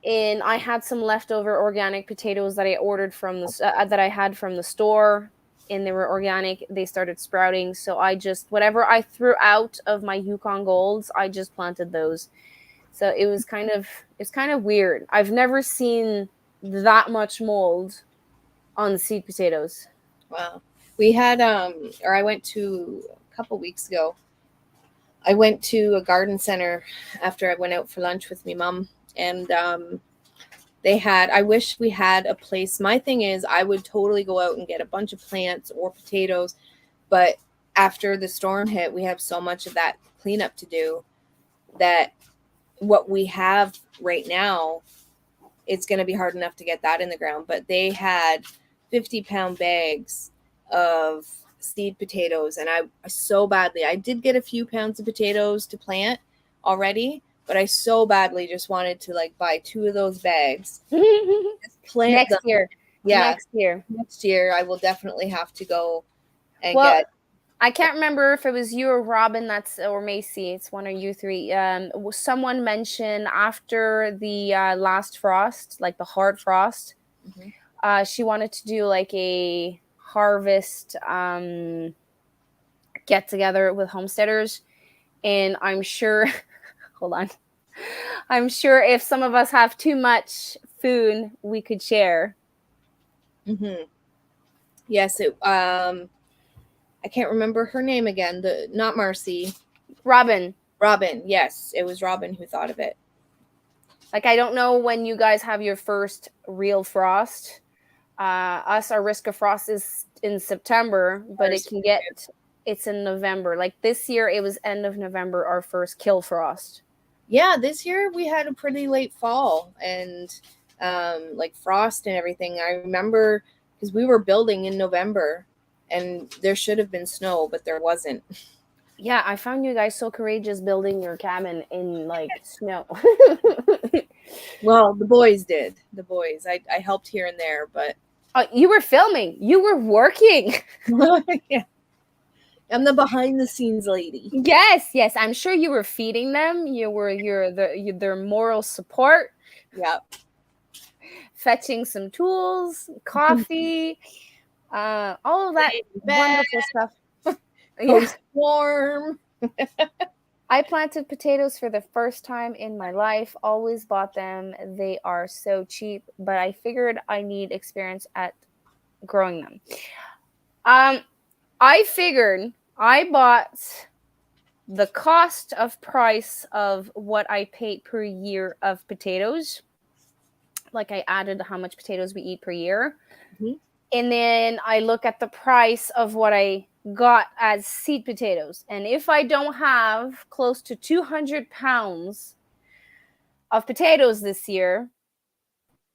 And I had some leftover organic potatoes that I ordered from that I had from the store, and they were organic. They started sprouting, so I just whatever I threw out of my Yukon Golds, I just planted those. So it's kind of weird. I've never seen that much mold on seed potatoes. Wow. We had or I went to a couple weeks ago. I went to a garden center after I went out for lunch with my mom, and they had, I wish we had a place. My thing is I would totally go out and get a bunch of plants or potatoes, but after the storm hit, we have so much of that cleanup to do that what we have right now, it's going to be hard enough to get that in the ground. But they had 50-pound bags of seed potatoes, and I so badly, I did get a few pounds of potatoes to plant already, but I so badly just wanted to like buy 2 of those bags, plant Next them. year. Yeah, Next year. I will definitely have to go and Well, get. I can't remember if it was you or Robin or Macy. It's one of you three. Someone mentioned after the last frost, like the hard frost, she wanted to do like a harvest get together with homesteaders. And I'm sure, hold on. I'm sure if some of us have too much food, we could share. Yes, it. I can't remember her name again. Not Marcy. Robin. Yes, it was Robin who thought of it. Like, I don't know when you guys have your first real frost. Our risk of frost is in September, but it's in November. Like this year, it was end of November, our first kill frost. Yeah, this year we had a pretty late fall and like frost and everything. I remember because we were building in November and there should have been snow, but there wasn't. Yeah, I found you guys so courageous building your cabin in like snow. Well, the boys did. The boys. I helped here and there, but you were filming. You were working. Yeah. I'm the behind the scenes lady. Yes. I'm sure you were feeding them. You're their moral support. Yeah. Fetching some tools, coffee, all of that wonderful stuff. Yeah. Warm. I planted potatoes for the first time in my life. Always bought them. They are so cheap, but I figured I need experience at growing them. I figured I bought the cost of price of what I paid per year of potatoes. Like I added how much potatoes we eat per year. And then I look at the price of what I got as seed potatoes. And if I don't have close to 200 pounds of potatoes this year,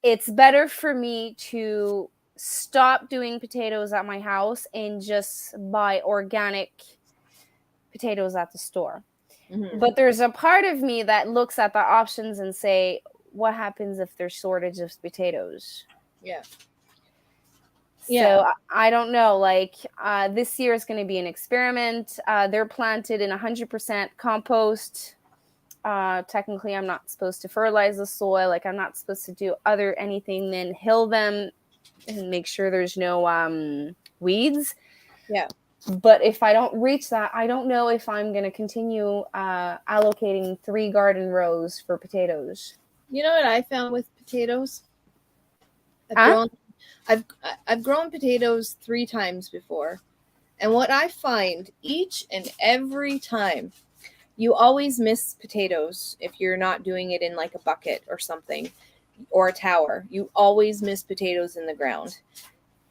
it's better for me to stop doing potatoes at my house and just buy organic potatoes at the store. But there's a part of me that looks at the options and say, what happens if there's shortage of potatoes? Yeah. So I don't know. Like this year is going to be an experiment. They're planted in 100% compost. Technically, I'm not supposed to fertilize the soil. Like I'm not supposed to do anything than hill them and make sure there's no weeds. Yeah. But if I don't reach that, I don't know if I'm going to continue allocating 3 garden rows for potatoes. You know what I found with potatoes? I've grown potatoes 3 times before. And what I find each and every time, you always miss potatoes if you're not doing it in like a bucket or something or a tower. You always miss potatoes in the ground.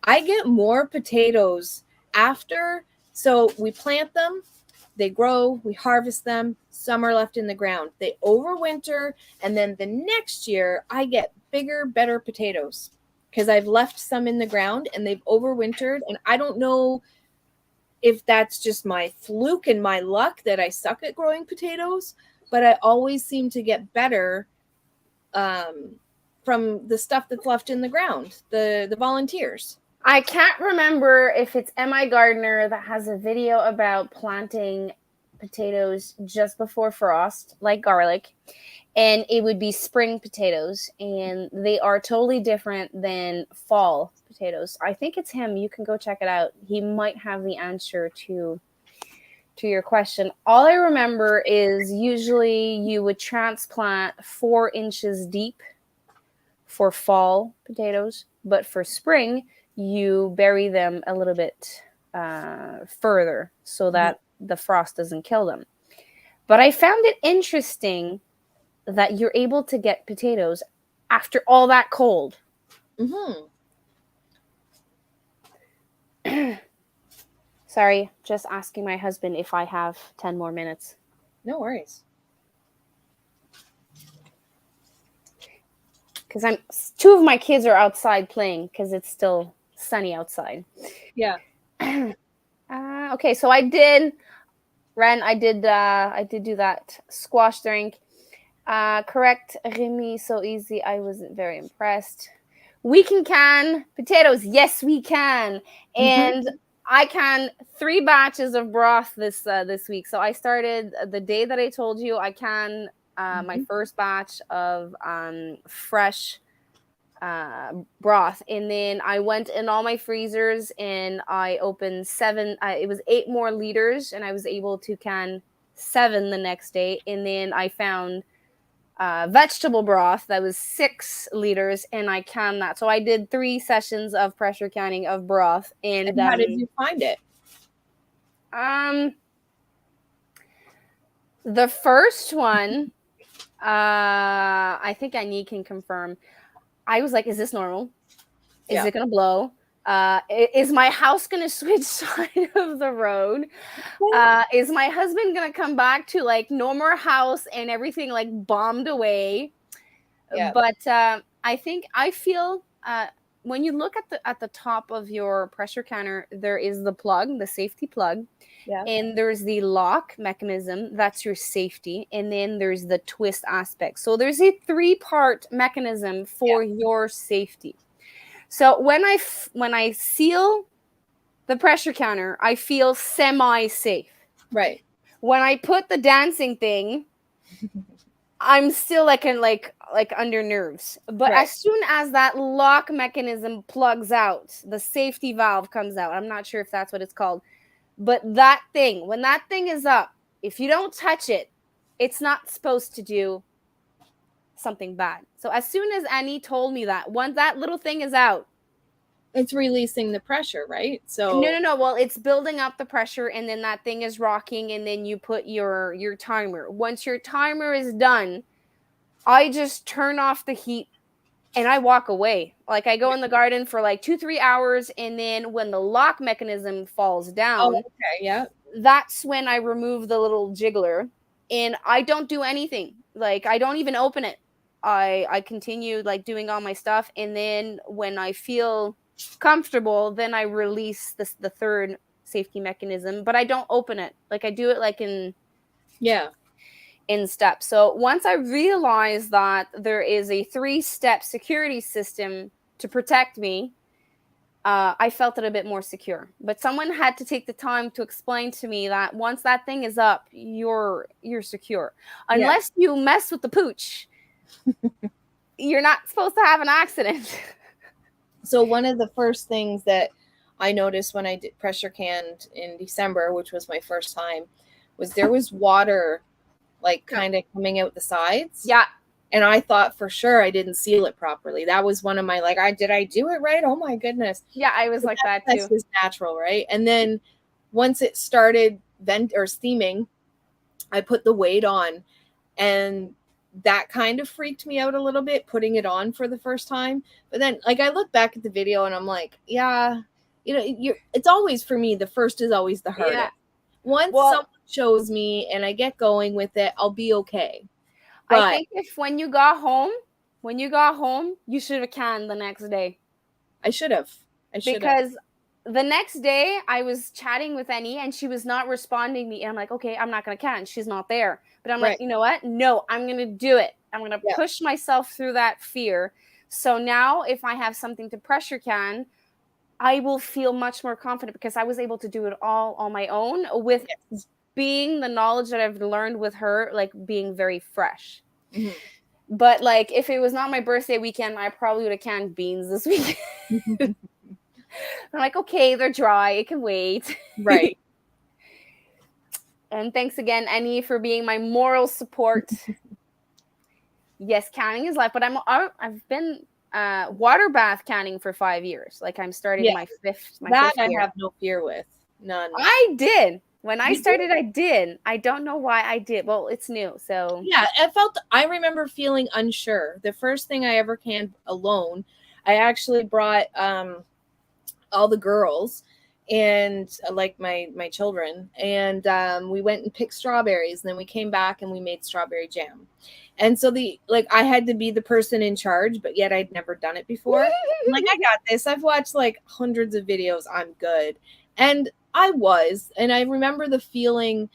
I get more potatoes after. So we plant them, they grow, we harvest them, some are left in the ground. They overwinter, and then the next year I get bigger, better potatoes because I've left some in the ground and they've overwintered. And I don't know if that's just my fluke and my luck that I suck at growing potatoes, but I always seem to get better from the stuff that's left in the ground, the volunteers. I can't remember if it's M.I. Gardner that has a video about planting potatoes just before frost, like garlic, and it would be spring potatoes, and they are totally different than fall potatoes. I think it's him. You can go check it out. He might have the answer to your question. All I remember is usually you would transplant 4 inches deep for fall potatoes, but for spring, you bury them a little bit further so that the frost doesn't kill them. But I found it interesting that you're able to get potatoes after all that cold. Sorry, just asking my husband if I have 10 more minutes. No worries. Because 2 of my kids are outside playing because it's still sunny outside. Yeah. Okay, so I did do that squash drink. Correct, Remy, so easy. I wasn't very impressed. We can can potatoes. Yes, we can. And I can 3 batches of broth this week. So I started the day that I told you. I can my first batch of fresh broth, and then I went in all my freezers and I opened 7. It was 8 more liters, and I was able to can 7 the next day. And then I found vegetable broth that was 6 liters, and I canned that. So I did 3 sessions of pressure canning of broth. And how did you find it? The first one, I think Angie can confirm. I was like, is this normal? Is it going to blow? Is my house going to switch side of the road? Is my husband going to come back to like no more house and everything like bombed away? Yeah. But I feel when you look at the top of your pressure canner, there is the plug, the safety plug. Yeah. And there's the lock mechanism, that's your safety, and then there's the twist aspect. So there's a 3-part mechanism for your safety. So when I seal the pressure canner, I feel semi-safe. Right. When I put the dancing thing, I'm still like under nerves. But as soon as that lock mechanism plugs out, the safety valve comes out. I'm not sure if that's what it's called. But that thing, when that thing is up, if you don't touch it, it's not supposed to do something bad. So as soon as Annie told me that, once that little thing is out, it's releasing the pressure, right? So no. Well, it's building up the pressure, and then that thing is rocking, and then you put your timer. Once your timer is done, I just turn off the heat and I walk away. Like I go in the garden for like 2-3 hours, and then when the lock mechanism falls down, that's when I remove the little jiggler, and I don't do anything. Like I don't even open it. I continue like doing all my stuff, and then when I feel comfortable, then I release the 3rd safety mechanism, but I don't open it. Like I do it like in steps. So once I realized that there is a 3-step security system to protect me, I felt it a bit more secure. But someone had to take the time to explain to me that once that thing is up, you're secure. Unless you mess with the pooch, you're not supposed to have an accident. So one of the first things that I noticed when I did pressure canned in December, which was my first time, was there was water like kind of coming out the sides. Yeah. And I thought for sure I didn't seal it properly. That was one of my did I do it right? Oh my goodness. Yeah, I was like that too. This was natural, right? And then once it started steaming, I put the weight on, and that kind of freaked me out a little bit, putting it on for the first time. But then like I look back at the video and I'm like, it's always, for me, the first is always the hardest. Yeah. Once someone shows me and I get going with it, I'll be okay. But I think if when you got home, you should have canned the next day. I should have. Because the next day I was chatting with Annie and she was not responding to me. And I'm like, okay, I'm not going to can. She's not there. But I'm like, you know what? No, I'm going to do it. I'm going to push myself through that fear. So now if I have something to pressure can, I will feel much more confident because I was able to do it all on my own with being the knowledge that I've learned with her, like being very fresh. Mhm. But like if it was not my birthday weekend, I probably would have canned beans this weekend. I'm like, okay, they're dry. It can wait. Right. And thanks again, Annie, for being my moral support. Yes, canning is life, but I've been water bath canning for 5 years. Like I'm starting Yeah. my fifth That I year. have no fear with. None. I did. When I You started, I did. I don't know why I did. Well, it's new, so Yeah, I remember feeling unsure. The first thing I ever canned alone, I actually brought all the girls and like my children, and we went and picked strawberries, and then we came back and we made strawberry jam. And so I had to be the person in charge, but yet I'd never done it before. Like, I got this. I've watched like hundreds of videos. I'm good. And I was, and I remember the feeling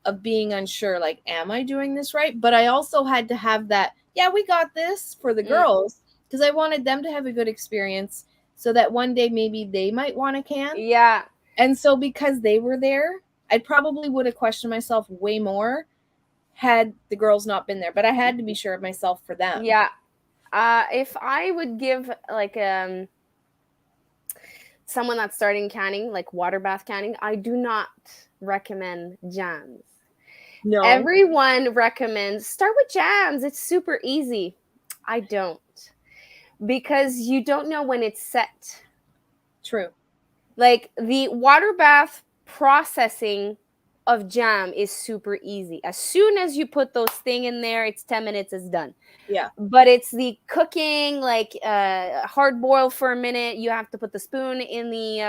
of being unsure, like, am I doing this right? But I also had to have that, yeah, we got this for the girls, because I wanted them to have a good experience so that one day maybe they might want a can. yeah. And so because they were there, I probably would have questioned myself way more had the girls not been there. But I had to be sure of myself for them. Yeah. If I would give like someone that's starting canning, like water bath canning, I do not recommend jams. No. Everyone recommends start with jams. It's super easy. I don't. Because you don't know when it's set. True. Like the water bath processing of jam is super easy. As soon as you put those thing in there, it's 10 minutes, it's done. Yeah. But it's the cooking, like hard boil for a minute. You have to put the spoon in the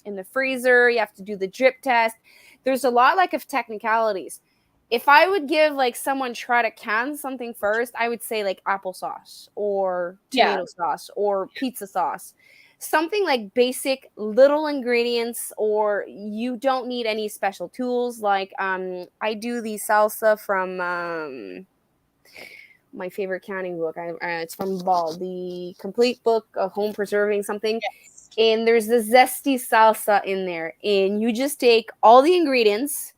in the freezer. You have to do the drip test. There's a lot like of technicalities. If I would give like someone try to can something first, I would say like applesauce or tomato sauce or pizza sauce. Something like basic little ingredients, or you don't need any special tools. Like I do the salsa from my favorite canning book. It's from Ball, the complete book of home preserving something. Yes. And there's the zesty salsa in there. And you just take all the ingredients,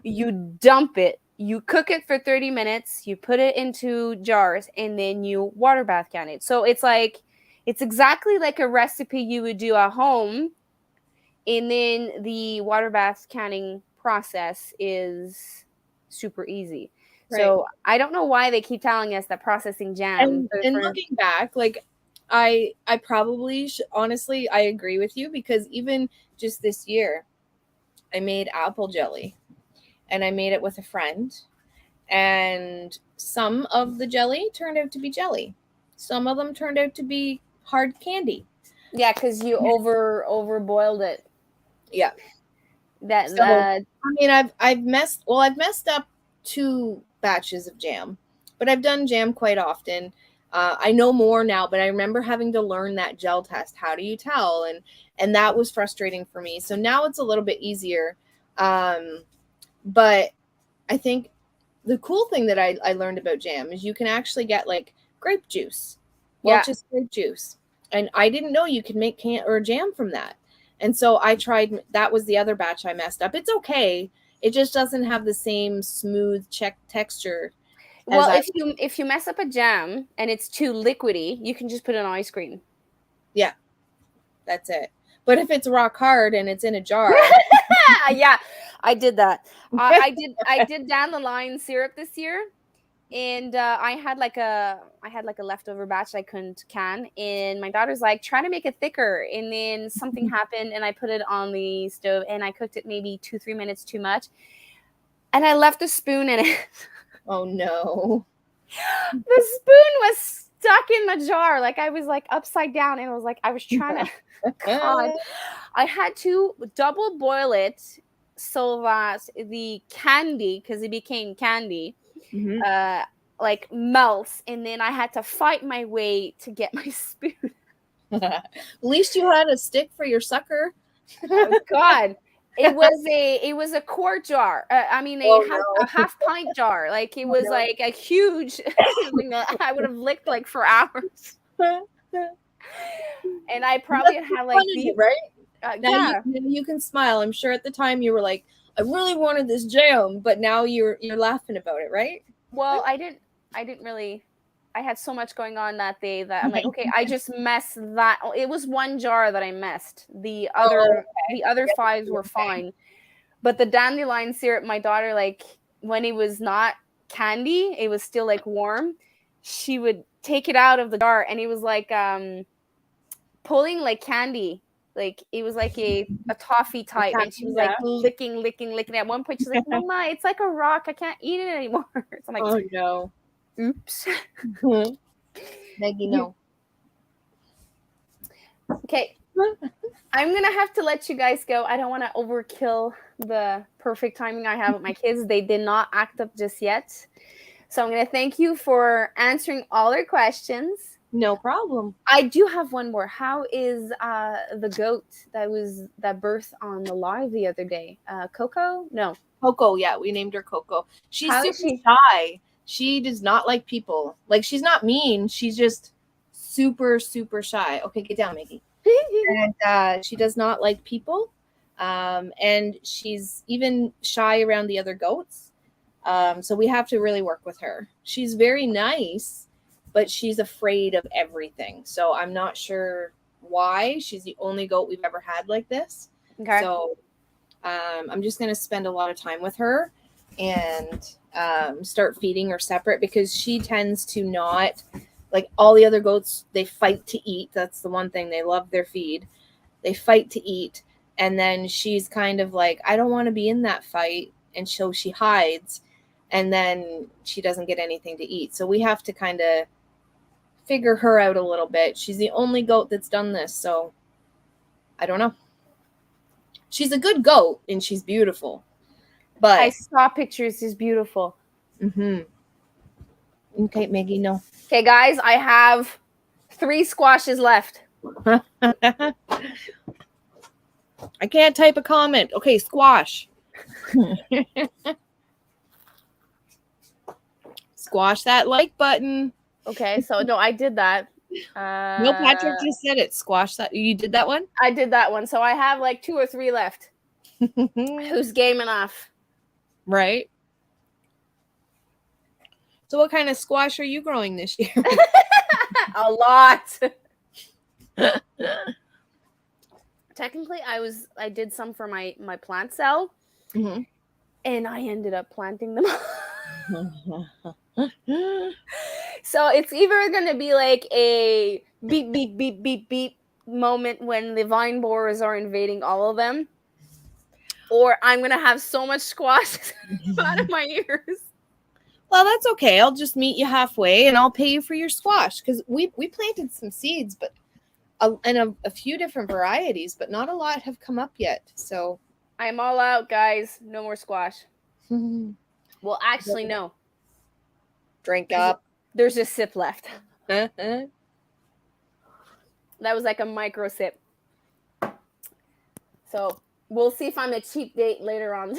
you dump it, you cook it for 30 minutes, you put it into jars, and then you water bath can it. So it's exactly like a recipe you would do at home. And then the water bath canning process is super easy. Right. So I don't know why they keep telling us that processing jam. And looking back, like I probably honestly, I agree with you, because even just this year, I made apple jelly, and I made it with a friend, and some of the jelly turned out to be jelly. Some of them turned out to be hard candy. Yeah, because you over boiled it. Yeah. I mean, I've messed up 2 batches of jam, but I've done jam quite often. I know more now, but I remember having to learn that gel test. How do you tell? And that was frustrating for me. So now it's a little bit easier. But I think the cool thing that I learned about jam is you can actually get like grape juice. Well, just grape juice. And I didn't know you could make jam from that. And so I tried, that was the other batch I messed up. It's okay. It just doesn't have the same smooth texture. Well, if you mess up a jam and it's too liquidy, you can just put it on ice cream. Yeah, that's it. But if it's rock hard and it's in a jar. Yeah, I did that. I did dandelion syrup this year. And I had like a leftover batch I couldn't can, and my daughter's like, try to make it thicker, and then something happened, and I put it on the stove, and I cooked it maybe 2-3 minutes too much, and I left a spoon in it. Oh no! The spoon was stuck in the jar, like I was like upside down, and I was like, I was trying to. God, I had to double boil it so that the candy, because it became candy. Mm-hmm. Like melts, and then I had to fight my way to get my spoon. At least you had a stick for your sucker. Oh, God. It was a quart jar. I mean, a half pint jar. Like it was like a huge thing that I would have licked like for hours. And I probably had like the right. Yeah. You can smile. I'm sure at the time you were like, I really wanted this jam, but now you're laughing about it, right? Well, I didn't really. I had so much going on that day that I'm like, okay, I just messed that. It was one jar that I messed. The other 5 were fine. But the dandelion syrup, my daughter, like when it was not candy, it was still like warm. She would take it out of the jar, and it was like pulling like candy. Like it was like a toffee type, and she was like licking. At one point, she's like, "Mama, it's like a rock. I can't eat it anymore." So I'm like, "Oh no, oops." Maggie, no. Okay, I'm gonna have to let you guys go. I don't want to overkill the perfect timing I have with my kids. They did not act up just yet, so I'm gonna thank you for answering all their questions. No problem. I do have one more. How is the goat that birthed on the live the other day? Coco? No. Coco, yeah, we named her Coco. She's super shy. She does not like people. Like, she's not mean. She's just super, super shy. Okay, get down, Maggie. And she does not like people. And she's even shy around the other goats. So we have to really work with her. She's very nice, but she's afraid of everything. So I'm not sure why. She's the only goat we've ever had like this. Okay. So I'm just going to spend a lot of time with her and start feeding her separate, because she tends to not, like all the other goats, they fight to eat. That's the one thing. They love their feed. They fight to eat. And then she's kind of like, I don't want to be in that fight. And so she hides. And then she doesn't get anything to eat. So we have to kind of figure her out a little bit. She's the only goat that's done this, so I don't know. She's a good goat and she's beautiful, but I saw pictures. She's beautiful. Okay, Maggie, no. Okay, guys, I have 3 squashes left. I can't type a comment. Okay, squash. Squash that like button. Okay, so no, I did that. No, Patrick just said it. Squash that. You did that one? I did that one. So I have like 2 or 3 left. Who's game enough? Right. So what kind of squash are you growing this year? A lot. Technically, I did some for my plant cell, and I ended up planting them. So it's either going to be like a beep, beep, beep, beep, beep moment when the vine borers are invading all of them, or I'm going to have so much squash out of my ears. Well, that's okay. I'll just meet you halfway and I'll pay you for your squash, because we planted some seeds, but and a few different varieties, but not a lot have come up yet. So I'm all out, guys. No more squash. Well, actually, no. Drink up. There's just sip left. That was like a micro sip. So we'll see if I'm a cheap date later on.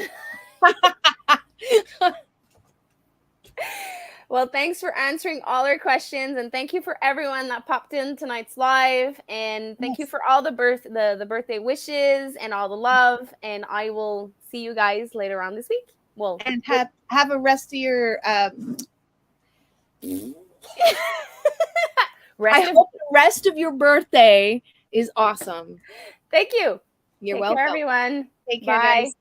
Well, thanks for answering all our questions, and thank you for everyone that popped in tonight's live, and thank you for all the birthday wishes and all the love, and I will see you guys later on this week. Well, and have a rest of your I hope the rest of your birthday is awesome. Thank you. You're Take welcome. care, everyone. Take care, Bye. guys.